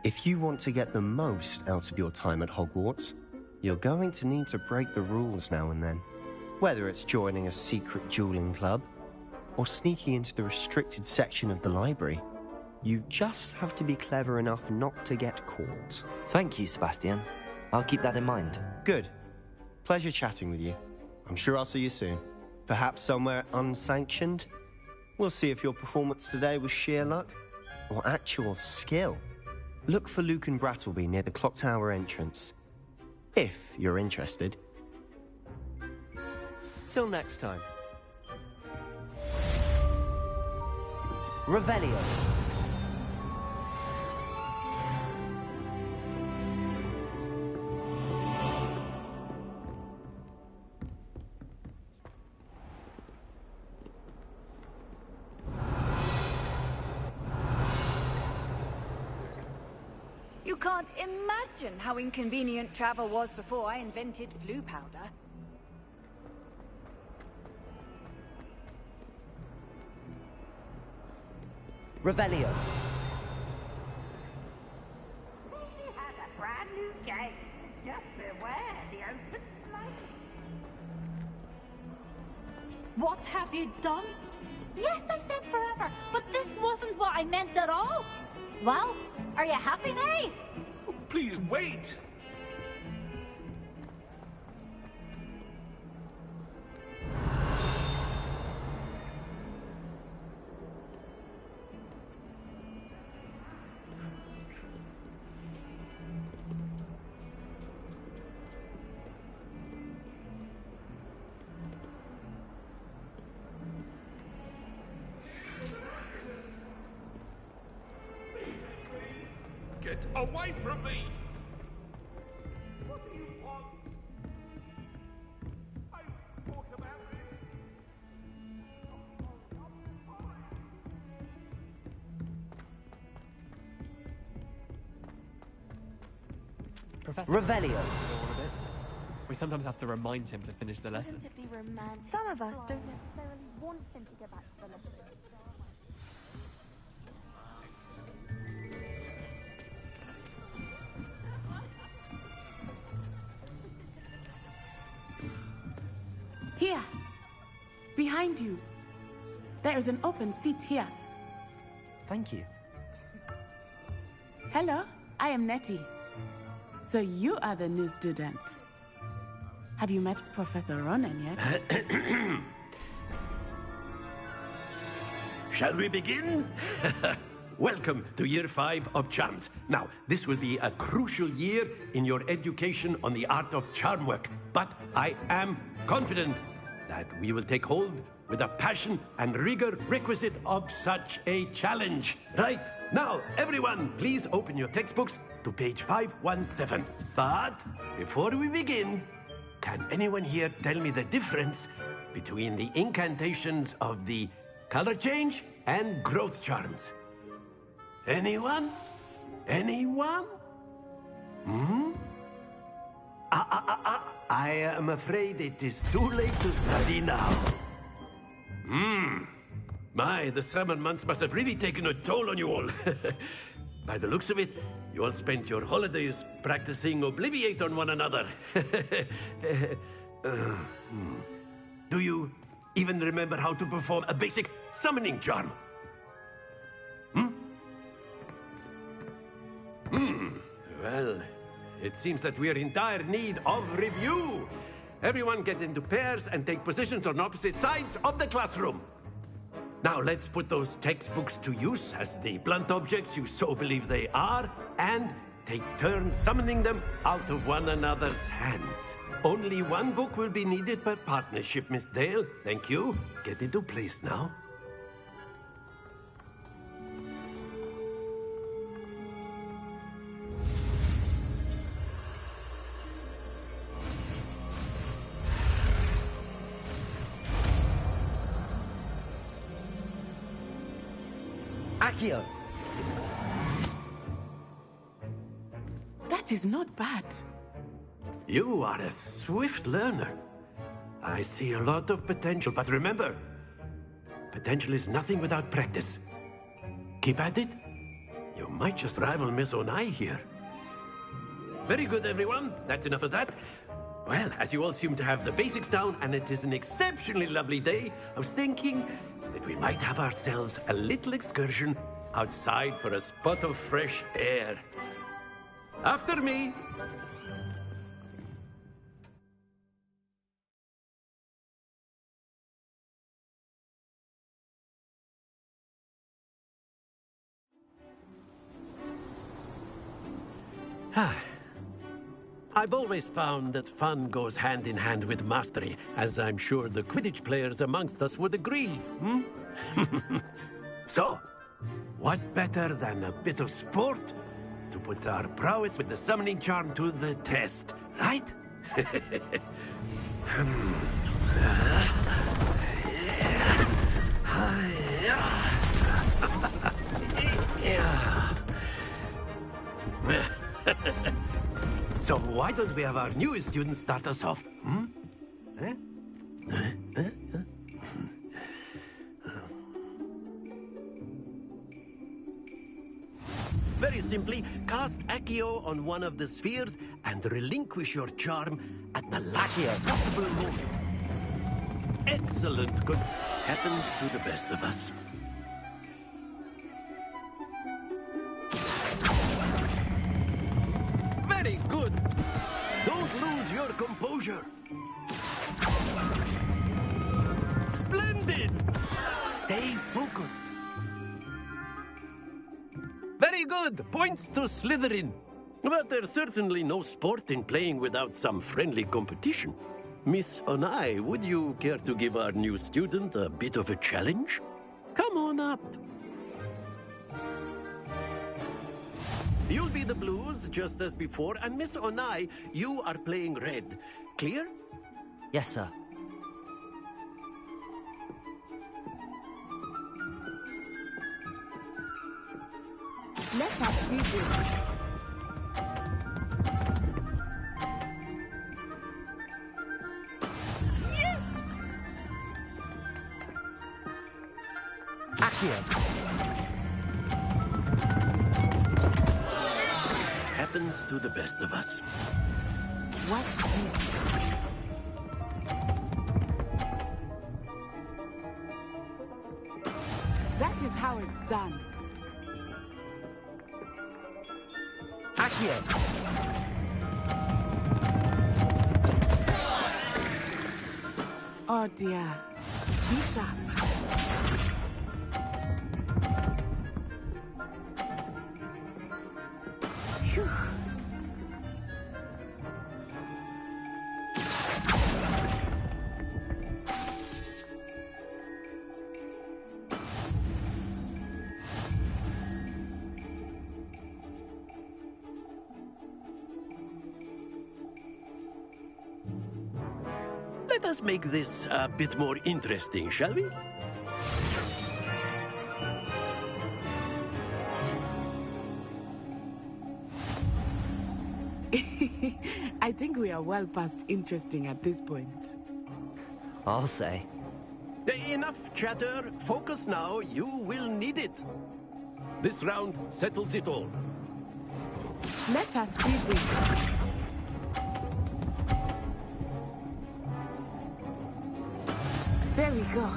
If you want to get the most out of your time at Hogwarts, you're going to need to break the rules now and then. Whether it's joining a secret dueling club, or sneaking into the restricted section of the library, you just have to be clever enough not to get caught. Thank you, Sebastian. I'll keep that in mind. Good. Pleasure chatting with you. I'm sure I'll see you soon. Perhaps somewhere unsanctioned? We'll see if your performance today was sheer luck, or actual skill. Look for Luke and Brattleby near the clock tower entrance. If you're interested. Till next time. Revelio. You can't imagine how inconvenient travel was before I invented flu powder. Revelio. He has a brand new game. Just beware the open flame. What have you done? Yes, I said forever, but this wasn't what I meant at all. Well, are you happy now? Please wait! Get away from me! What do you want? I thought about this. Professor. Revelio. We sometimes have to remind him to finish the lesson. Wouldn't it be romantic? Some of us don't necessarily want him to get back to the lesson. Here. Behind you. There is an open seat here. Thank you. Hello, I am Nettie. So you are the new student. Have you met Professor Ronan yet? Shall we begin? Welcome to Year 5 of Charms. Now, this will be a crucial year in your education on the art of charm work, but I am confident that we will take hold with the passion and rigor requisite of such a challenge. Right, now, everyone, please open your textbooks to page 517. But before we begin, can anyone here tell me the difference between the incantations of the color change and growth charms? Anyone? Anyone? Hmm? I am afraid it is too late to study now. My, the summer months must have really taken a toll on you all. By the looks of it, you all spent your holidays practicing Obliviate on one another. Do you even remember how to perform a basic summoning charm? Well, it seems that we are in dire need of review. Everyone get into pairs and take positions on opposite sides of the classroom. Now let's put those textbooks to use as the blunt objects you so believe they are, and take turns summoning them out of one another's hands. Only one book will be needed per partnership, Miss Dale. Thank you. Get into place now. Accio! That is not bad. You are a swift learner. I see a lot of potential, but remember, potential is nothing without practice. Keep at it. You might just rival Miss Onai here. Very good, everyone. That's enough of that. Well, as you all seem to have the basics down, and it is an exceptionally lovely day, I was thinking that we might have ourselves a little excursion outside for a spot of fresh air. After me. I've always found that fun goes hand in hand with mastery, as I'm sure the Quidditch players amongst us would agree, So, what better than a bit of sport to put our prowess with the summoning charm to the test, right? So why don't we have our newest student start us off? Very simply, cast Accio on one of the spheres and relinquish your charm at the last possible moment. Excellent. Good. Happens to the best of us. Very good. Don't lose your composure. Splendid. Stay focused. Very good. Points to Slytherin. But there's certainly no sport in playing without some friendly competition. Miss Onai, would you care to give our new student a bit of a challenge? Come on up. You'll be the blues, just as before, and Miss Onai, you are playing red. Clear? Yes, sir. Let us do this. Yes! Accio! Happens to the best of us. Watch this. That is how it's done. Accio! Oh dear. Be sharp. Phew. Let us make this a bit more interesting, shall we? I think we are well past interesting at this point. I'll say. Enough chatter. Focus now. You will need it. This round settles it all. Let us see this. There we go.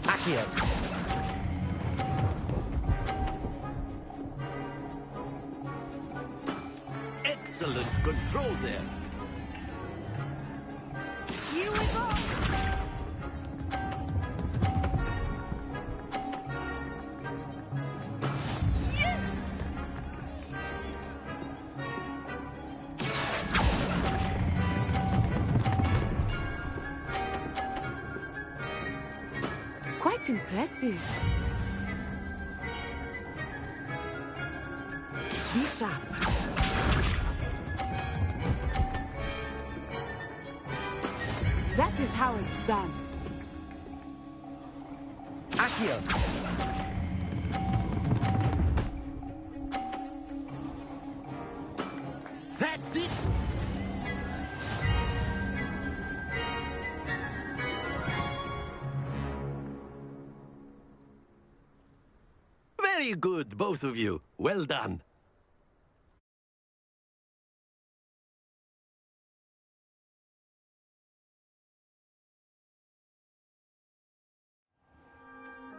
Accio! control there. Here we go! Quite impressive. Be sharp. That is how it's done. Accio! That's it! Very good, both of you. Well done.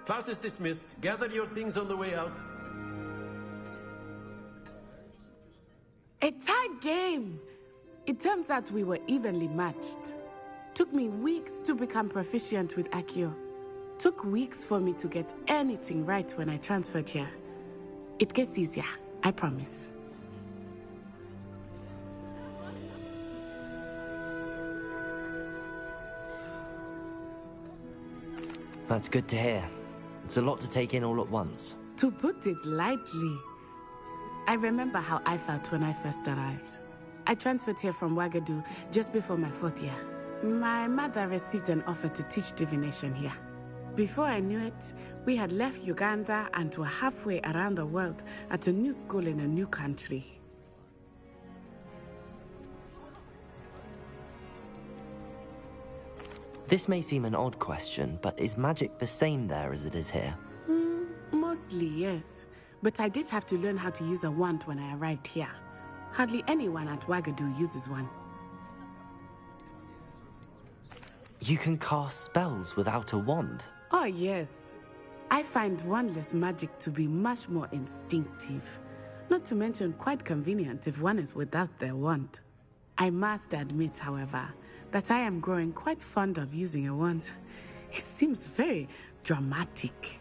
Class is dismissed. Gather your things on the way out. A tight game. It turns out we were evenly matched. Took me weeks to become proficient with Accio. Took weeks for me to get anything right when I transferred here. It gets easier, I promise. That's good to hear. It's a lot to take in all at once. To put it lightly, I remember how I felt when I first arrived. I transferred here from Wagadu just before my 4th year. My mother received an offer to teach divination here. Before I knew it, we had left Uganda and were halfway around the world at a new school in a new country. This may seem an odd question, but is magic the same there as it is here? Mostly, yes. But I did have to learn how to use a wand when I arrived here. Hardly anyone at Wagadu uses one. You can cast spells without a wand? Oh, yes. I find wandless magic to be much more instinctive. Not to mention quite convenient if one is without their wand. I must admit, however, that I am growing quite fond of using a wand. It seems very dramatic.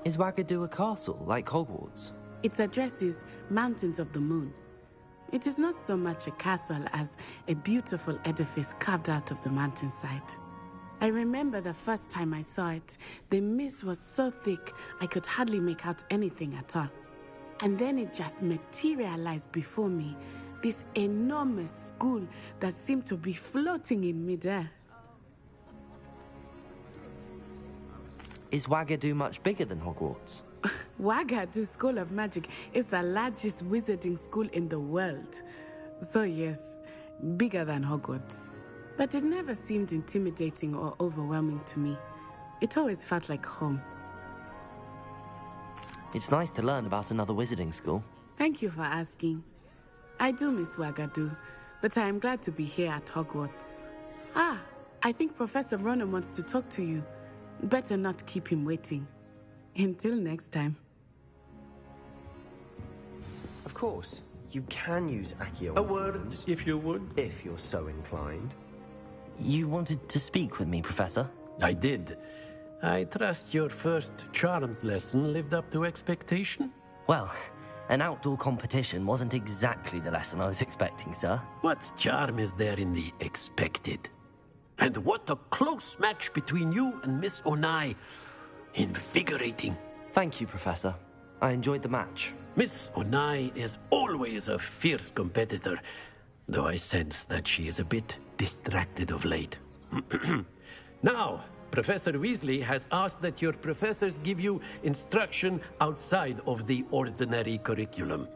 Is Wagadu a castle, like Hogwarts? Its address is Mountains of the Moon. It is not so much a castle as a beautiful edifice carved out of the mountainside. I remember the first time I saw it, the mist was so thick I could hardly make out anything at all. And then it just materialized before me, this enormous school that seemed to be floating in midair. Is Wagadu much bigger than Hogwarts? Wagadu School of Magic is the largest wizarding school in the world. So yes, bigger than Hogwarts. But it never seemed intimidating or overwhelming to me. It always felt like home. It's nice to learn about another wizarding school. Thank you for asking. I do miss Wagadu, but I am glad to be here at Hogwarts. Ah, I think Professor Ronan wants to talk to you. Better not keep him waiting. Until next time. Of course, you can use Accio. A word, if you would. If you're so inclined. You wanted to speak with me, Professor? I did. I trust your first charms lesson lived up to expectation? Well, an outdoor competition wasn't exactly the lesson I was expecting, sir. What charm is there in the expected? And what a close match between you and Miss Onai. Invigorating. Thank you, Professor. I enjoyed the match. Miss Onai is always a fierce competitor, though I sense that she is a bit distracted of late. Now, Professor Weasley has asked that your professors give you instruction outside of the ordinary curriculum.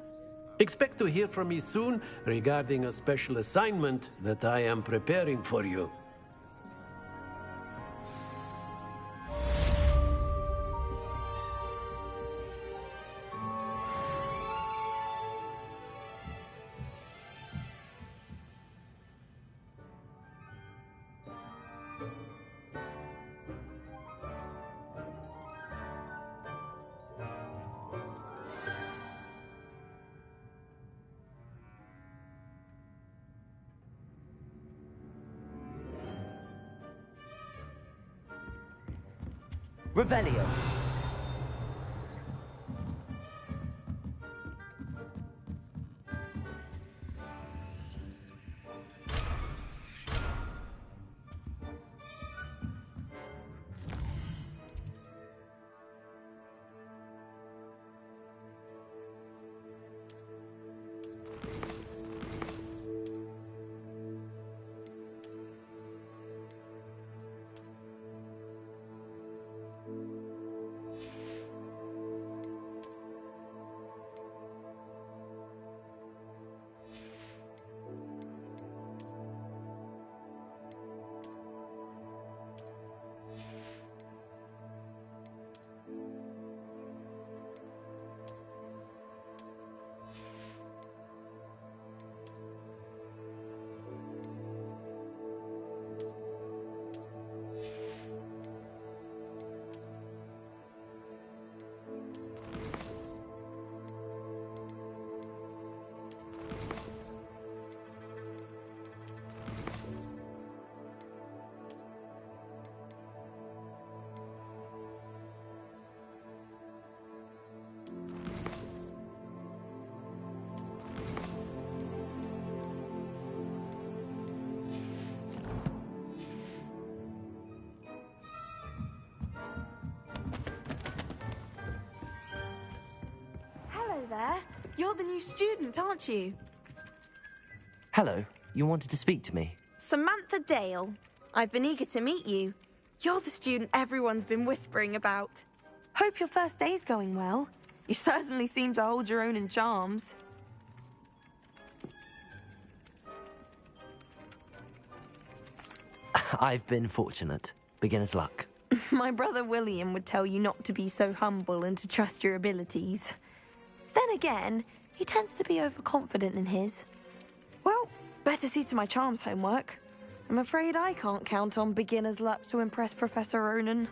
Expect to hear from me soon regarding a special assignment that I am preparing for you. Revelio. Hello there. You're the new student, aren't you? Hello, you wanted to speak to me? Samantha Dale. I've been eager to meet you. You're the student everyone's been whispering about. Hope your first day's going well. You certainly seem to hold your own in charms. I've been fortunate. Beginner's luck. My brother William would tell you not to be so humble and to trust your abilities. Then again, he tends to be overconfident in his. Well, better see to my charms homework. I'm afraid I can't count on beginner's luck to impress Professor Ronan.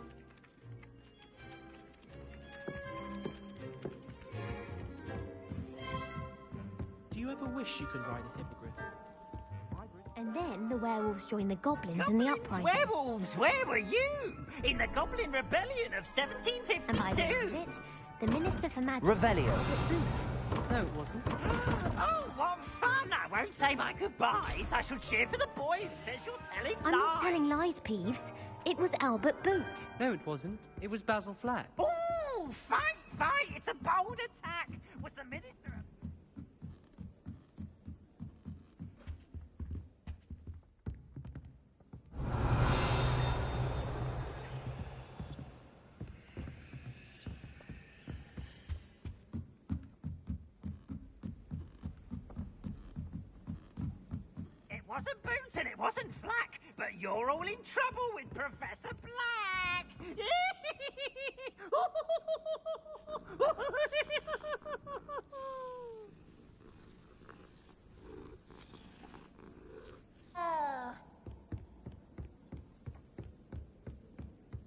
Do you ever wish you could ride a hippogriff? And then the werewolves joined the goblins in the uprising. Werewolves, where were you? In the Goblin Rebellion of 1752. And by the end of it, the Minister for Magic... Revelio. No, it wasn't. Oh, what fun! I won't say my goodbyes. I shall cheer for the boy who says you're telling I'm lies. not telling lies, Peeves. It was Albert Boot. No, it wasn't. It was Basil Flack. Oh, fight! It's a bold attack. Was the Minister... It wasn't Boot and it wasn't Flack, but you're all in trouble with Professor Black.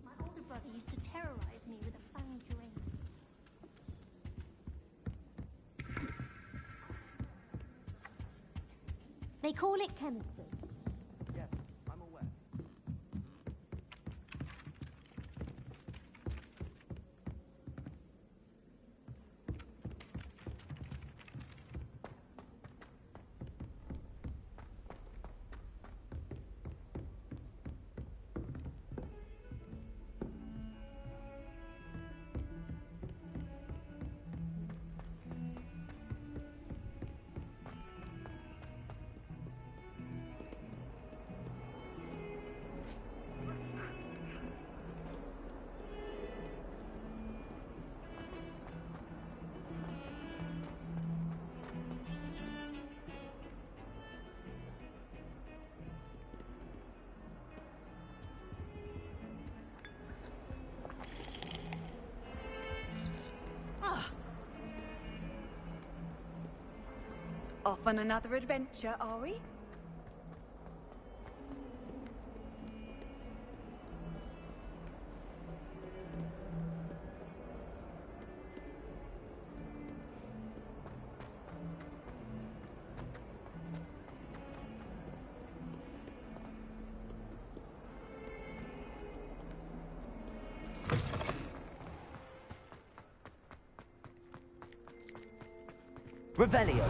My older brother used to terrorize me with a fanged ring. They call it chemistry. Yes, I'm aware. Off on another adventure, are we? Revelio.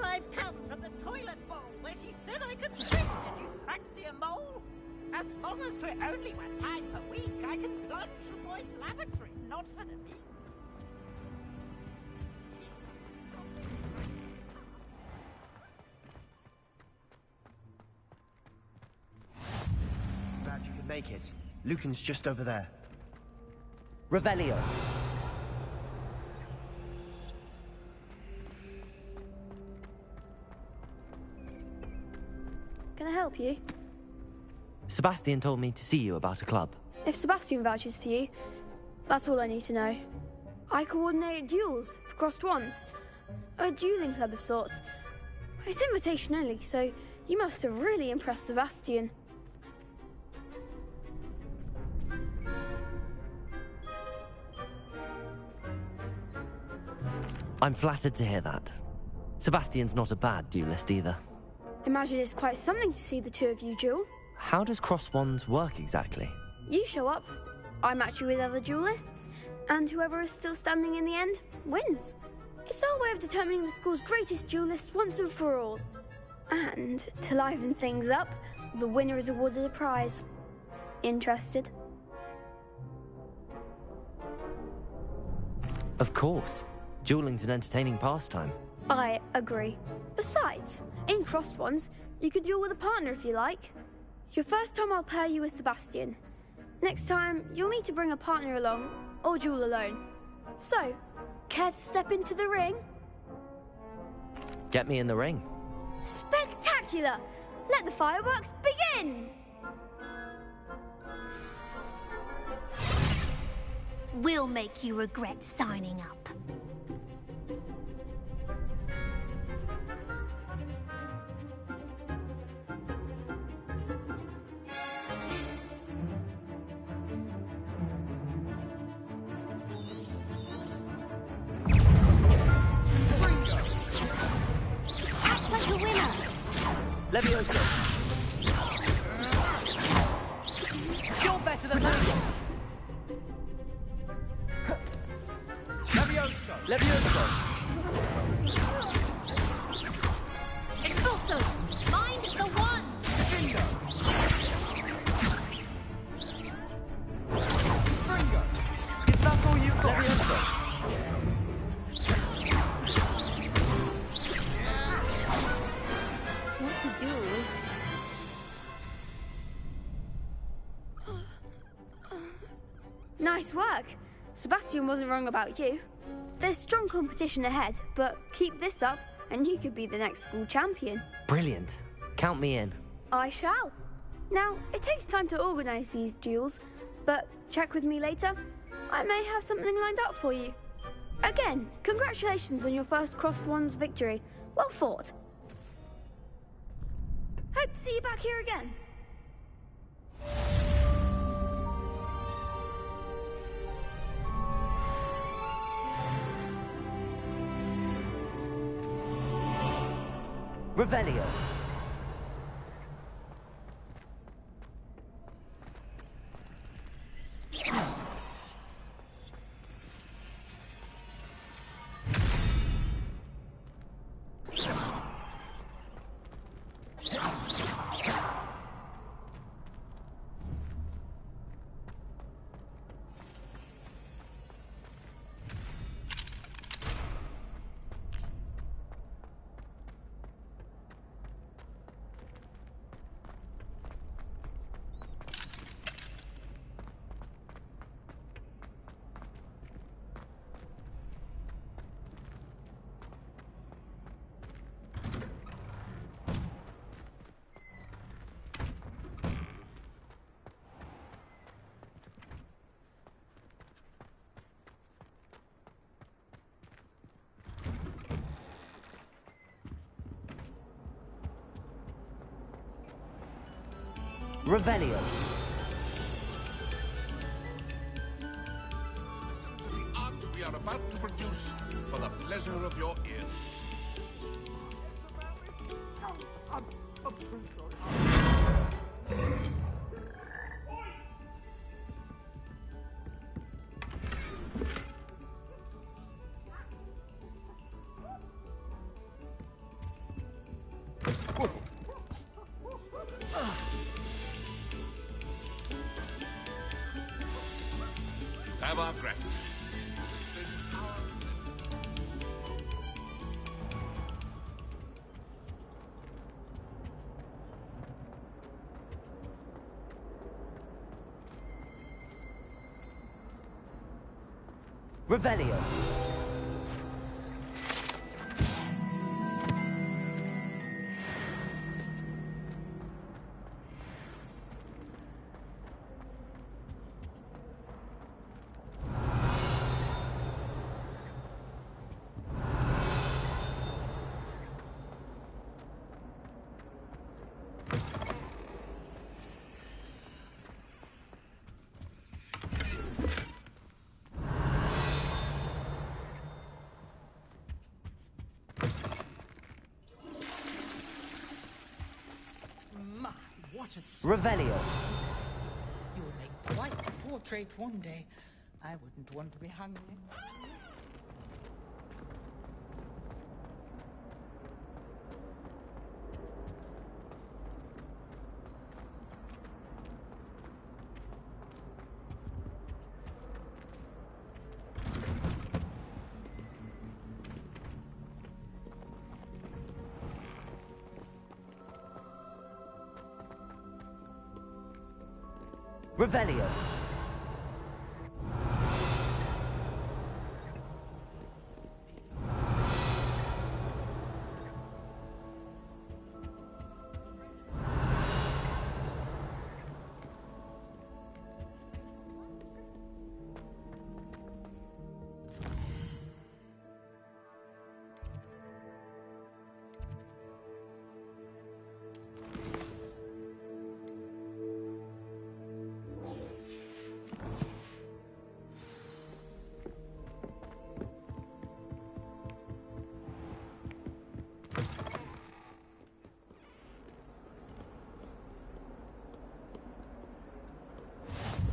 I've come from the toilet bowl where she said I could sing. Did you fancy a mole? As long as for only 1 time per week, I can plunge from boys' lavatory, not for the meat. Glad you could make it. Lucan's just over there. Revelio. Can I help you? Sebastian told me to see you about a club. If Sebastian vouches for you, that's all I need to know. I coordinate duels for crossed wands. A dueling club of sorts. It's invitation only, so you must have really impressed Sebastian. I'm flattered to hear that. Sebastian's not a bad duelist either. Imagine it's quite something to see the two of you duel. How does cross wands work exactly? You show up, I match you with other duelists, and whoever is still standing in the end wins. It's our way of determining the school's greatest duelist once and for all. And to liven things up, the winner is awarded a prize. Interested? Of course. Dueling's an entertaining pastime. I agree. Besides, in crossed ones, you could duel with a partner if you like. Your first time I'll pair you with Sebastian. Next time, you'll need to bring a partner along, or duel alone. So, care to step into the ring? Get me in the ring. Spectacular! Let the fireworks begin! We'll make you regret signing up. Act like a winner! Levioso! You're better than that! Levioso! Levioso! Expulso! Mind the one! Bingo! Springo! Is that all you've got? Levioso! Nice work. Sebastian wasn't wrong about you. There's strong competition ahead, but keep this up and you could be the next school champion. Brilliant. Count me in. I shall. Now, it takes time to organise these duels, but check with me later. I may have something lined up for you. Again, congratulations on your first Crossed Wands victory. Well fought. Hope to see you back here again. Revelio. Revelio. Listen to the art we are about to produce for the pleasure of your ears. Have our gratitude. Revelio. What a Revelio. You will make quite a portrait one day. I wouldn't want to be hungry. Revelio.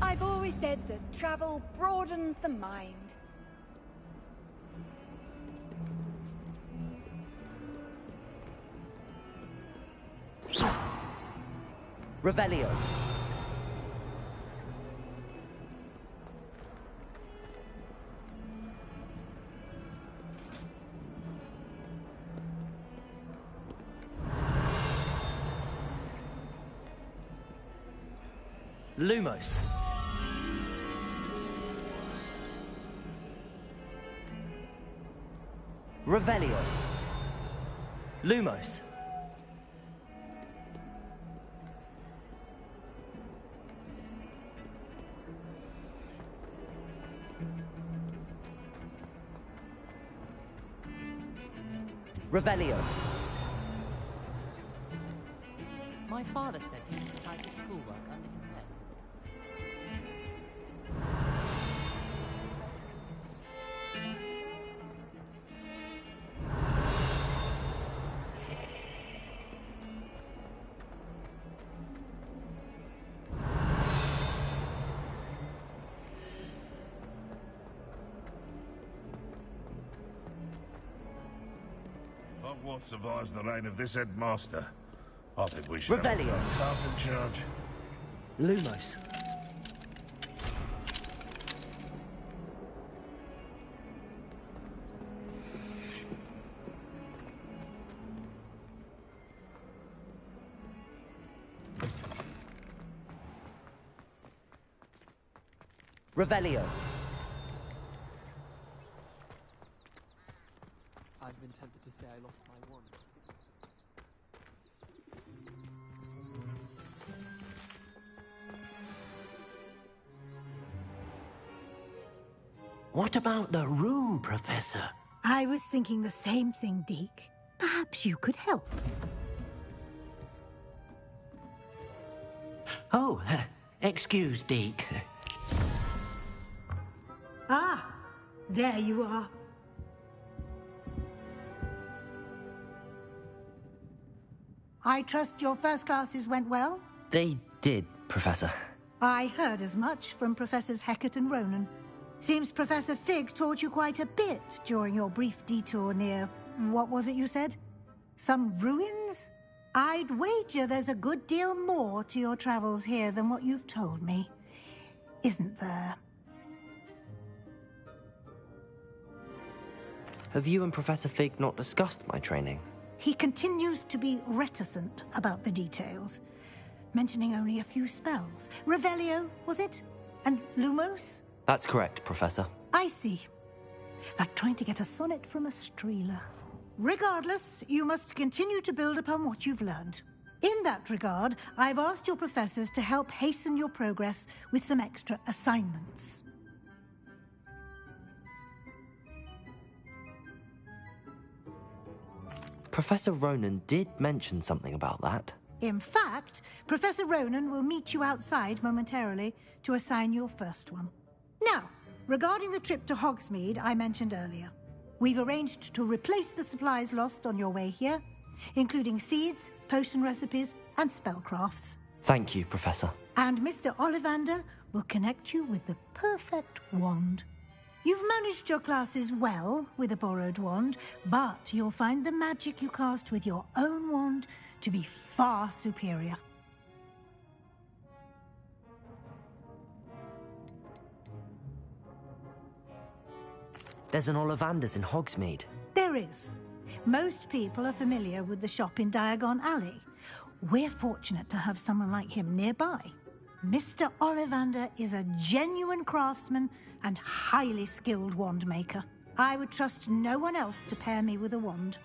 I've always said that travel broadens the mind. Revelio. Lumos. Revelio. Lumos. Revelio. My father said he used to hide his schoolwork under his bed. Hogwarts survives the reign of this headmaster. I think we should Revelio. have a calf in charge. Lumos. Revelio. I've been tempted to say I lost my wand. What about the room, Professor? I was thinking the same thing, Deke. Perhaps you could help. Oh, excuse, Deke. Ah, there you are. I trust your first classes went well? They did, Professor. I heard as much from Professors Hecat and Ronan. Seems Professor Fig taught you quite a bit during your brief detour near... what was it you said? Some ruins? I'd wager there's a good deal more to your travels here than what you've told me. Isn't there? Have you and Professor Fig not discussed my training? He continues to be reticent about the details, mentioning only a few spells. Revelio, was it? And Lumos? That's correct, Professor. I see. Like trying to get a sonnet from a streeler. Regardless, you must continue to build upon what you've learned. In that regard, I've asked your professors to help hasten your progress with some extra assignments. Professor Ronan did mention something about that. In fact, Professor Ronan will meet you outside momentarily to assign your first one. Now, regarding the trip to Hogsmeade I mentioned earlier, we've arranged to replace the supplies lost on your way here, including seeds, potion recipes, and spellcrafts. Thank you, Professor. And Mr. Ollivander will connect you with the perfect wand. You've managed your classes well with a borrowed wand, but you'll find the magic you cast with your own wand to be far superior. There's an Ollivander's in Hogsmeade. There is. Most people are familiar with the shop in Diagon Alley. We're fortunate to have someone like him nearby. Mr. Ollivander is a genuine craftsman and highly skilled wand maker. I would trust no one else to pair me with a wand.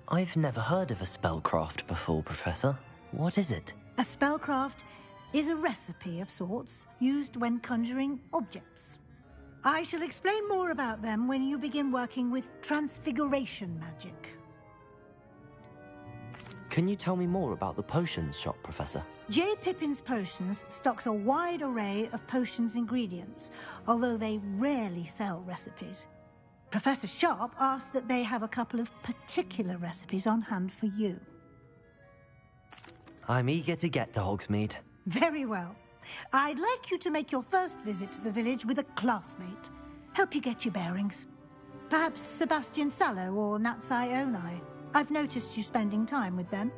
I've never heard of a spellcraft before, Professor. What is it? A spellcraft is a recipe of sorts used when conjuring objects. I shall explain more about them when you begin working with transfiguration magic. Can you tell me more about the potions shop, Professor? J. Pippin's Potions stocks a wide array of potions ingredients, although they rarely sell recipes. Professor Sharp asked that they have a couple of particular recipes on hand for you. I'm eager to get to Hogsmeade. Very well. I'd like you to make your first visit to the village with a classmate. Help you get your bearings. Perhaps Sebastian Sallow or Natsai Onai. I've noticed you spending time with them.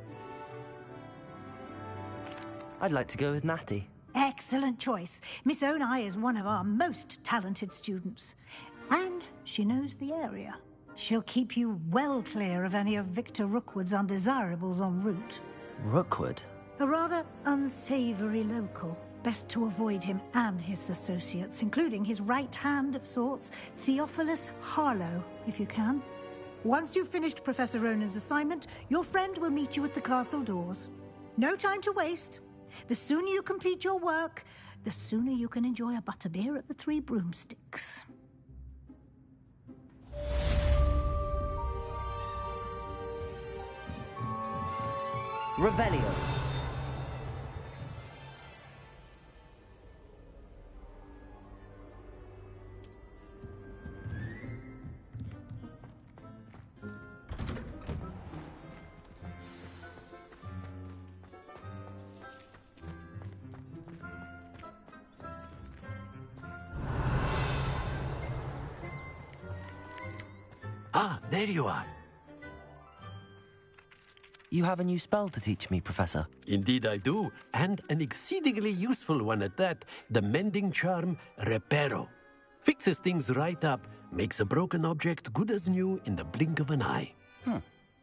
I'd like to go with Natty. Excellent choice. Miss Onai is one of our most talented students. And she knows the area. She'll keep you well clear of any of Victor Rookwood's undesirables en route. Rookwood? A rather unsavory local. Best to avoid him and his associates, including his right hand of sorts, Theophilus Harlow, if you can. Once you've finished Professor Ronan's assignment, your friend will meet you at the castle doors. No time to waste. The sooner you complete your work, the sooner you can enjoy a butterbeer at the Three Broomsticks. Revelio. Ah, there you are. You have a new spell to teach me, Professor. Indeed I do, and an exceedingly useful one at that. The mending charm, Reparo. Fixes things right up, makes a broken object good as new in the blink of an eye.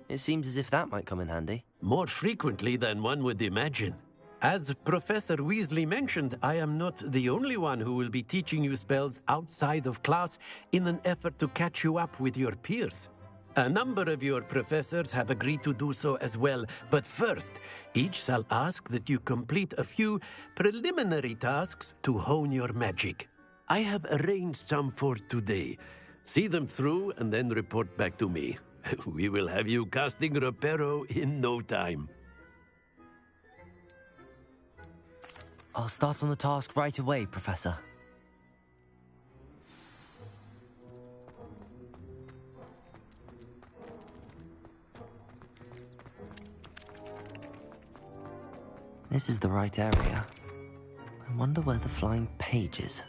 It seems as if that might come in handy. More frequently than one would imagine. As Professor Weasley mentioned, I am not the only one who will be teaching you spells outside of class in an effort to catch you up with your peers. A number of your professors have agreed to do so as well, but first, each shall ask that you complete a few preliminary tasks to hone your magic. I have arranged some for today. See them through and then report back to me. We will have you casting Reparo in no time. I'll start on the task right away, Professor. This is the right area. I wonder where the flying page is.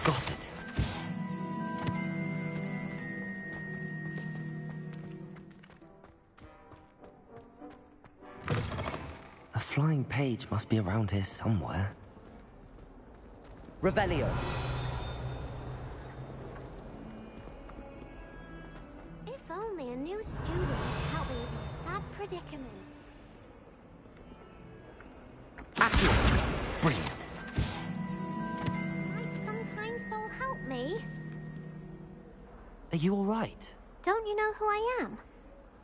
Got it. A flying page must be around here somewhere. Revelio. If only a new student would help me with my sad predicament. Brilliant. Might some kind soul help me? Are you all right? Don't you know who I am?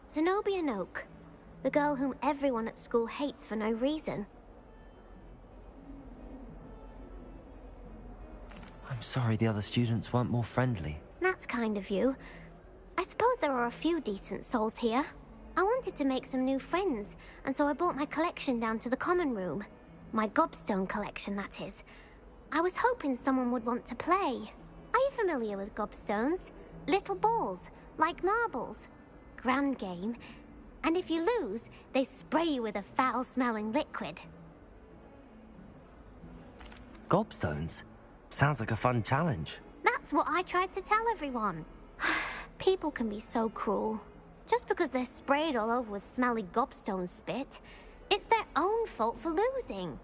Zenobia Noak, the girl whom everyone at school hates for no reason. I'm sorry the other students weren't more friendly. That's kind of you. I suppose there are a few decent souls here. I wanted to make some new friends, and so I brought my collection down to the common room. My gobstone collection, that is. I was hoping someone would want to play. Are you familiar with gobstones? Little balls, like marbles. Grand game. And if you lose, they spray you with a foul-smelling liquid. Gobstones? Sounds like a fun challenge. That's what I tried to tell everyone. People can be so cruel. Just because they're sprayed all over with smelly gobstone spit, it's their own fault for losing.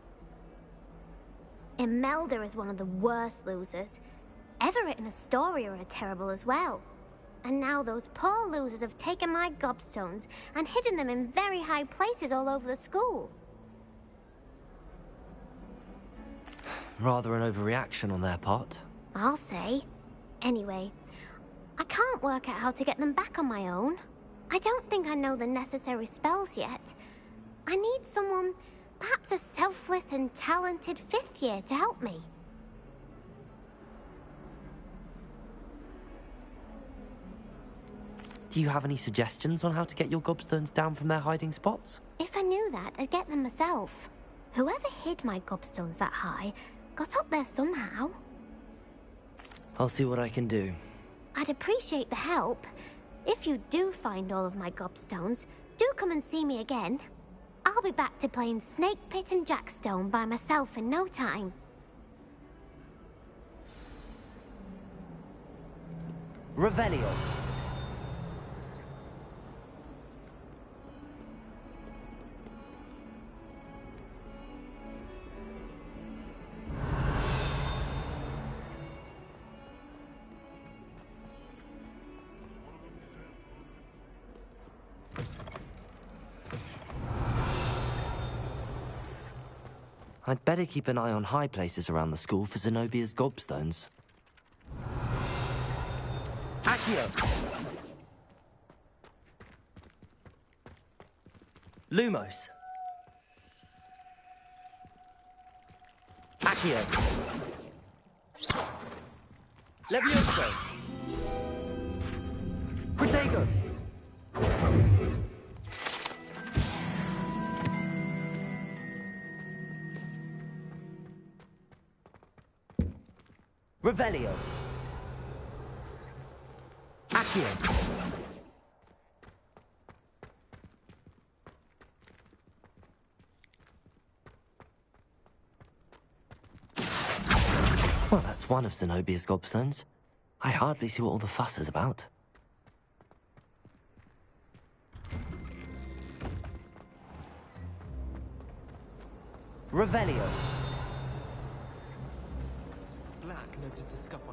Imelda is one of the worst losers. Everett and Astoria are terrible as well. And now those poor losers have taken my gobstones and hidden them in very high places all over the school. Rather an overreaction on their part. I'll say. Anyway, I can't work out how to get them back on my own. I don't think I know the necessary spells yet. I need someone, perhaps a selfless and talented fifth year to help me. Do you have any suggestions on how to get your gobstones down from their hiding spots? If I knew that, I'd get them myself. Whoever hid my gobstones that high got up there somehow. I'll see what I can do. I'd appreciate the help. If you do find all of my gobstones, do come and see me again. I'll be back to playing Snake Pit and Jackstone by myself in no time. Revelio. I'd better keep an eye on high places around the school for Zenobia's gobstones. Accio! Lumos! Accio! Levioso! Protego! Revelio. Accio. Well, that's one of Zenobia's gobstones. I hardly see what all the fuss is about. Revelio.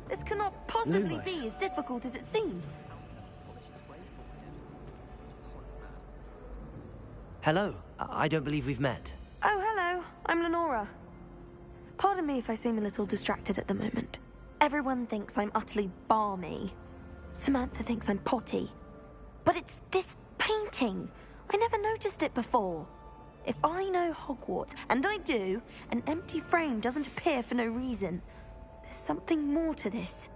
This cannot possibly be as difficult as it seems. Hello. I don't believe we've met. Oh, hello. I'm Lenora. Pardon me if I seem a little distracted at the moment. Everyone thinks I'm utterly balmy. Samantha thinks I'm potty. But it's this painting. I never noticed it before. If I know Hogwarts, and I do, an empty frame doesn't appear for no reason. There's something more to this.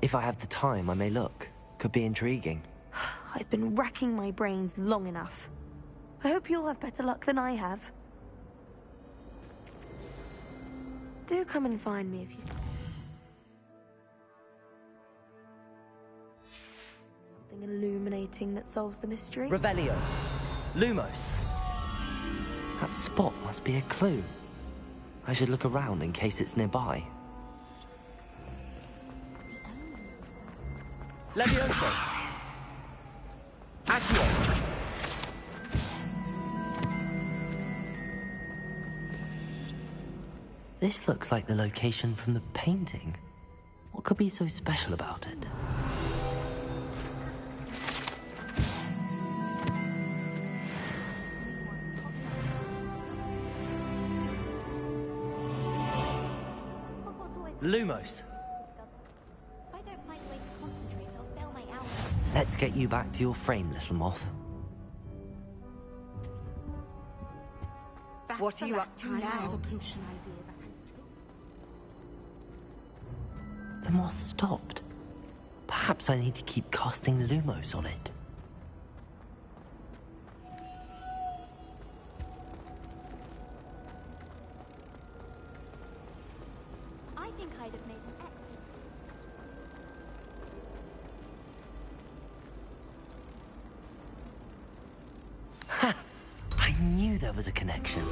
If I have the time, I may look. Could be intriguing. I've been racking my brains long enough. I hope you'll have better luck than I have. Do come and find me if you... Something illuminating that solves the mystery. Revelio. Lumos. That spot must be a clue. I should look around in case it's nearby. Levioso. Accio. This looks like the location from the painting. What could be so special about it? Lumos. If I don't find a way to concentrate, I'll fail my hour. Let's get you back to your frame, little moth. What are you up to now? The moth stopped. Perhaps I need to keep casting Lumos on it. I think I'd have made an X. Ha! I knew there was a connection.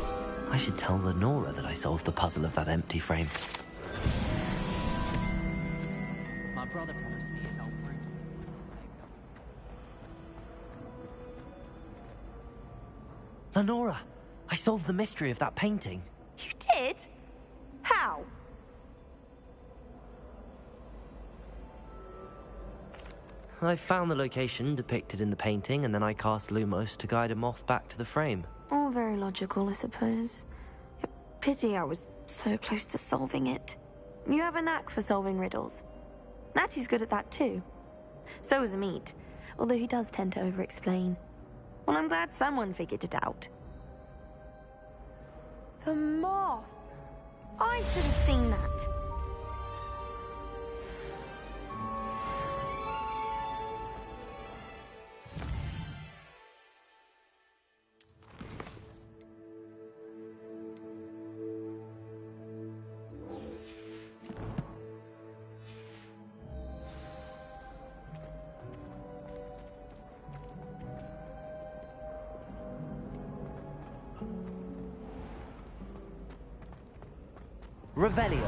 I should tell Lenora that I solved the puzzle of that empty frame. My brother promised me his old broomstick. Lenora! I solved the mystery of that painting. You did? How? I found the location depicted in the painting, and then I cast Lumos to guide a moth back to the frame. All very logical, I suppose. Pity I was so close to solving it. You have a knack for solving riddles. Natty's good at that too. So is Amit, although he does tend to over-explain. Well, I'm glad someone figured it out. The moth! I should have seen that. Revelio.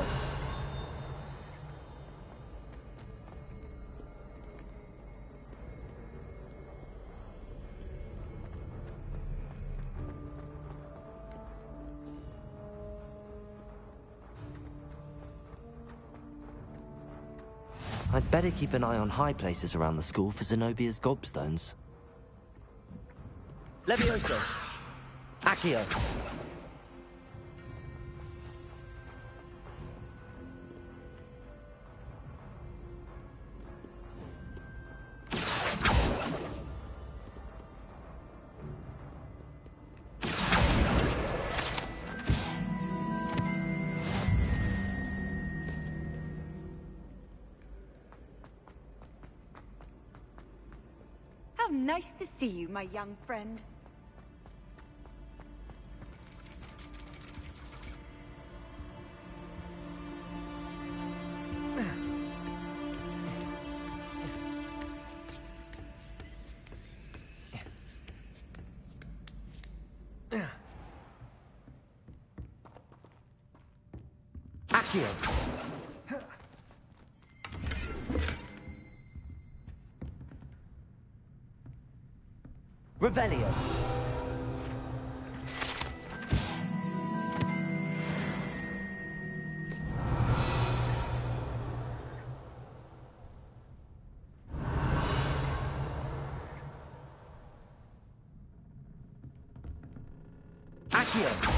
I'd better keep an eye on high places around the school for Zenobia's gobstones. Levioso! Accio! How nice to see you, my young friend. Accio! Revelio. Accio.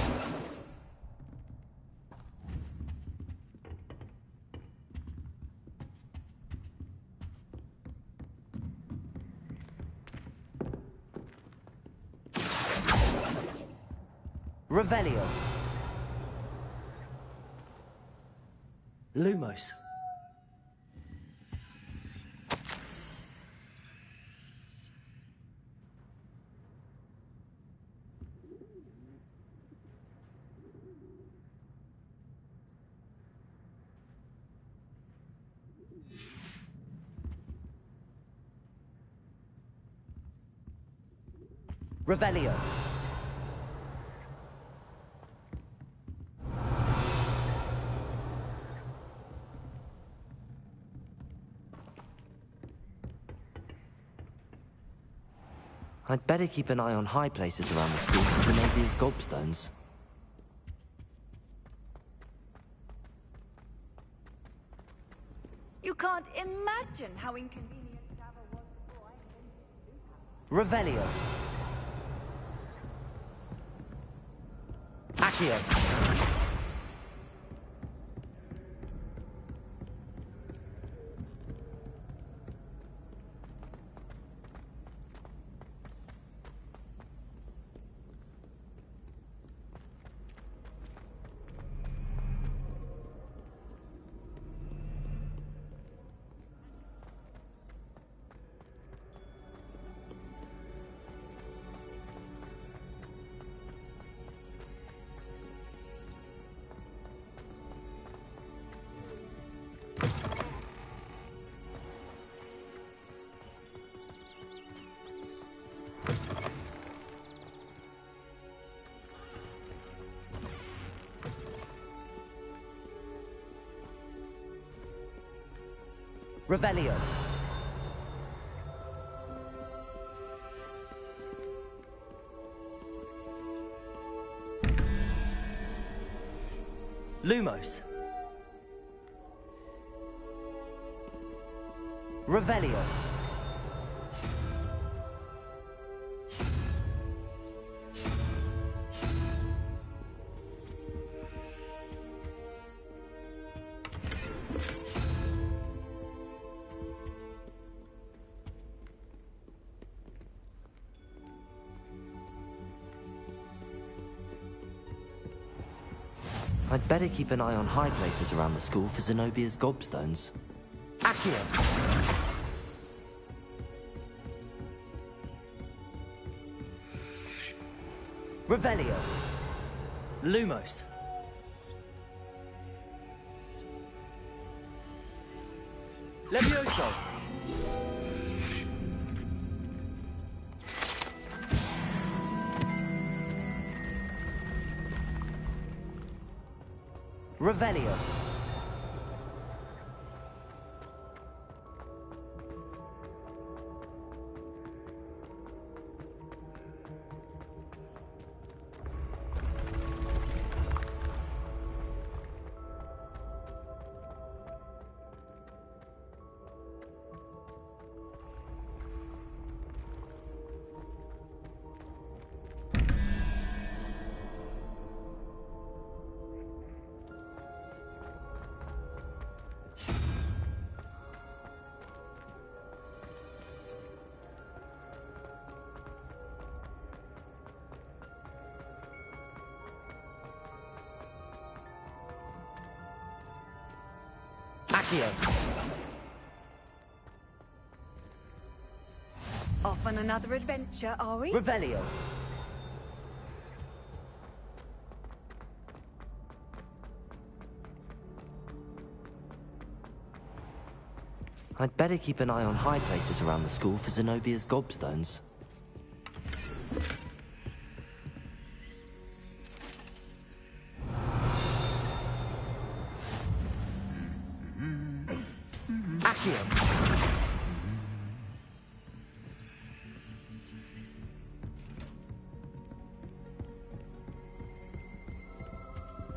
Revelio. Lumos. Revelio. I'd better keep an eye on high places around the school for Zenobia's gobstones. You can't imagine how inconvenient travel was before I came to Revelio. Accio. Revelio. Lumos. Revelio. I'd better keep an eye on high places around the school for Zenobia's gobstones. Accio! Revelio. Lumos. Levioso. Revelio. Off on another adventure, are we? Revelio. I'd better keep an eye on high places around the school for Zenobia's gobstones.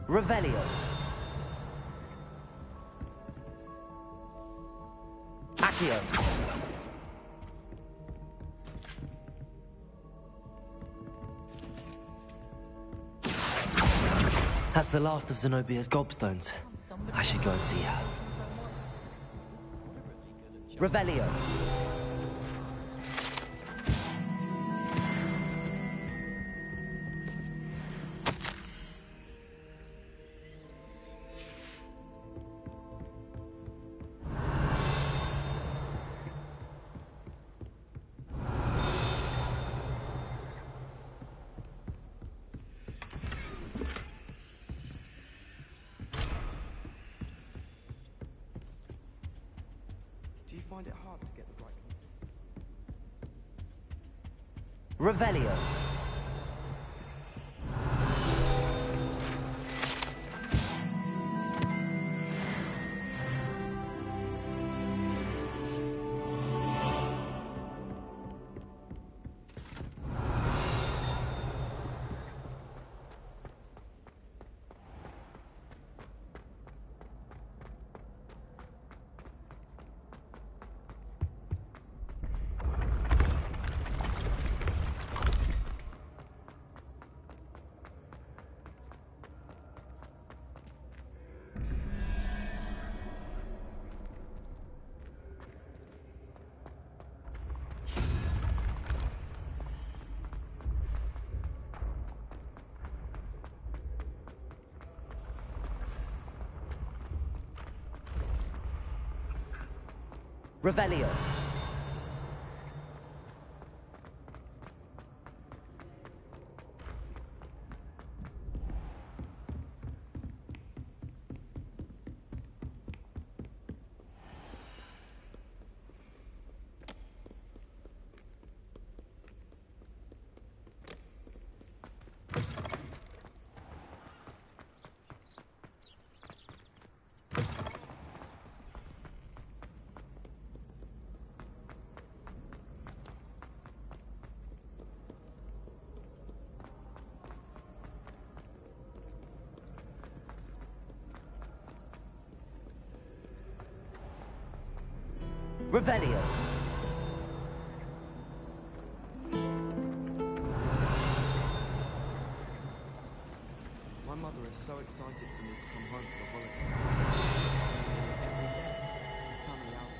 Revelio. Accio. That's the last of Zenobia's gobstones. I should go and see her. Revelio. Do you find it hard to get the right... Revelio. Revelio. Revelio. My mother is so excited for me to come home for the holidays. Every day, coming out.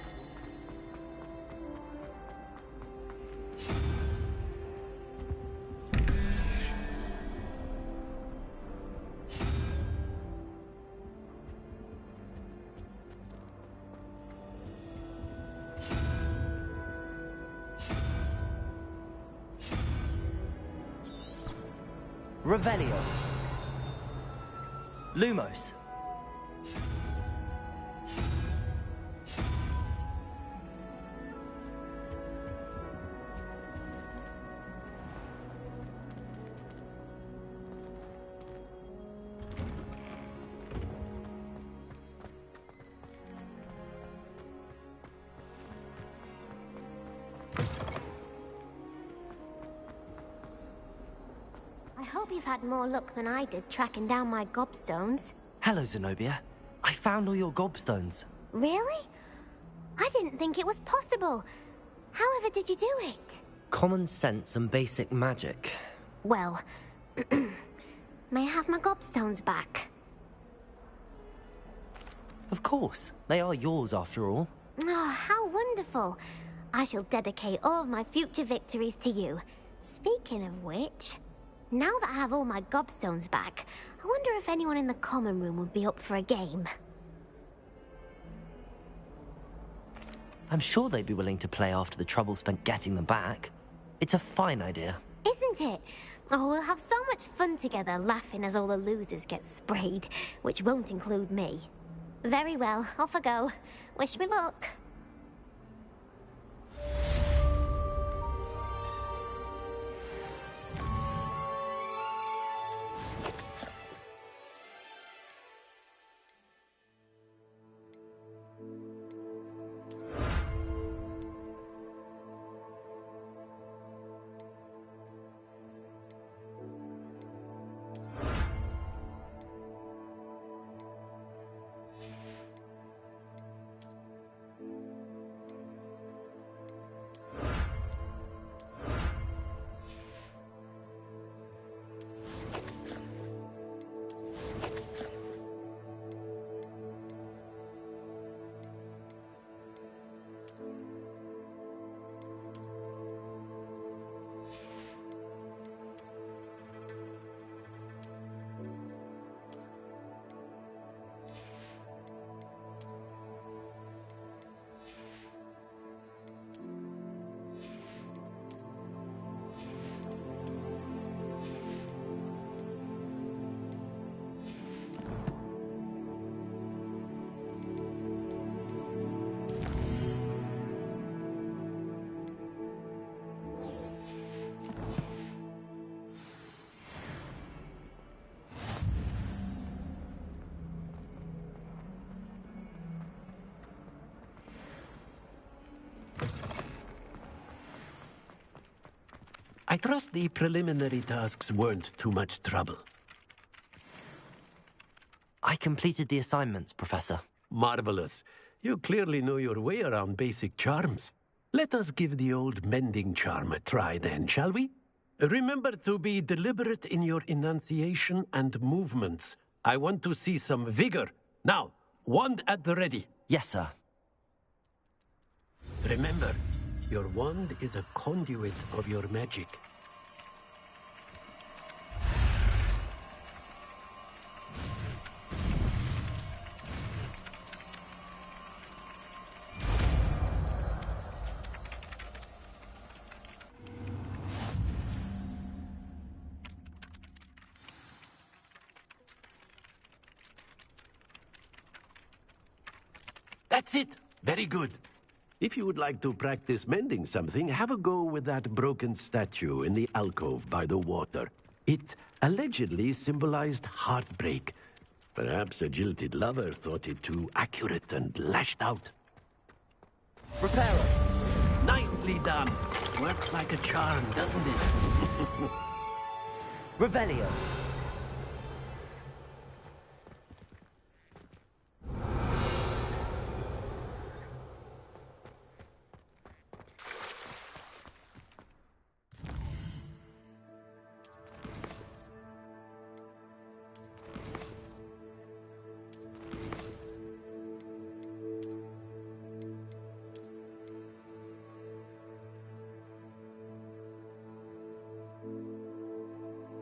Revelio. Lumos. hope you've had more luck than I did tracking down my gobstones. Hello, Zenobia. I found all your gobstones. Really? I didn't think it was possible. However did you do it? Common sense and basic magic. Well, may I have my gobstones back? Of course. They are yours after all. Oh, how wonderful. I shall dedicate all of my future victories to you. Speaking of which, now that I have all my gobstones back, I wonder if anyone in the common room would be up for a game. I'm sure they'd be willing to play after the trouble spent getting them back. It's a fine idea. Isn't it? Oh, we'll have so much fun together laughing as all the losers get sprayed, which won't include me. Very well, off I go. Wish me luck. I trust the preliminary tasks weren't too much trouble. I completed the assignments, Professor. Marvelous. You clearly know your way around basic charms. Let us give the old mending charm a try then, shall we? Remember to be deliberate in your enunciation and movements. I want to see some vigor. Now, wand at the ready. Yes, sir. Remember, your wand is a conduit of your magic. That's it! Very good. If you would like to practice mending something, have a go with that broken statue in the alcove by the water. It allegedly symbolized heartbreak. Perhaps a jilted lover thought it too accurate and lashed out. Reparo! Nicely done. Works like a charm, doesn't it? Revelio!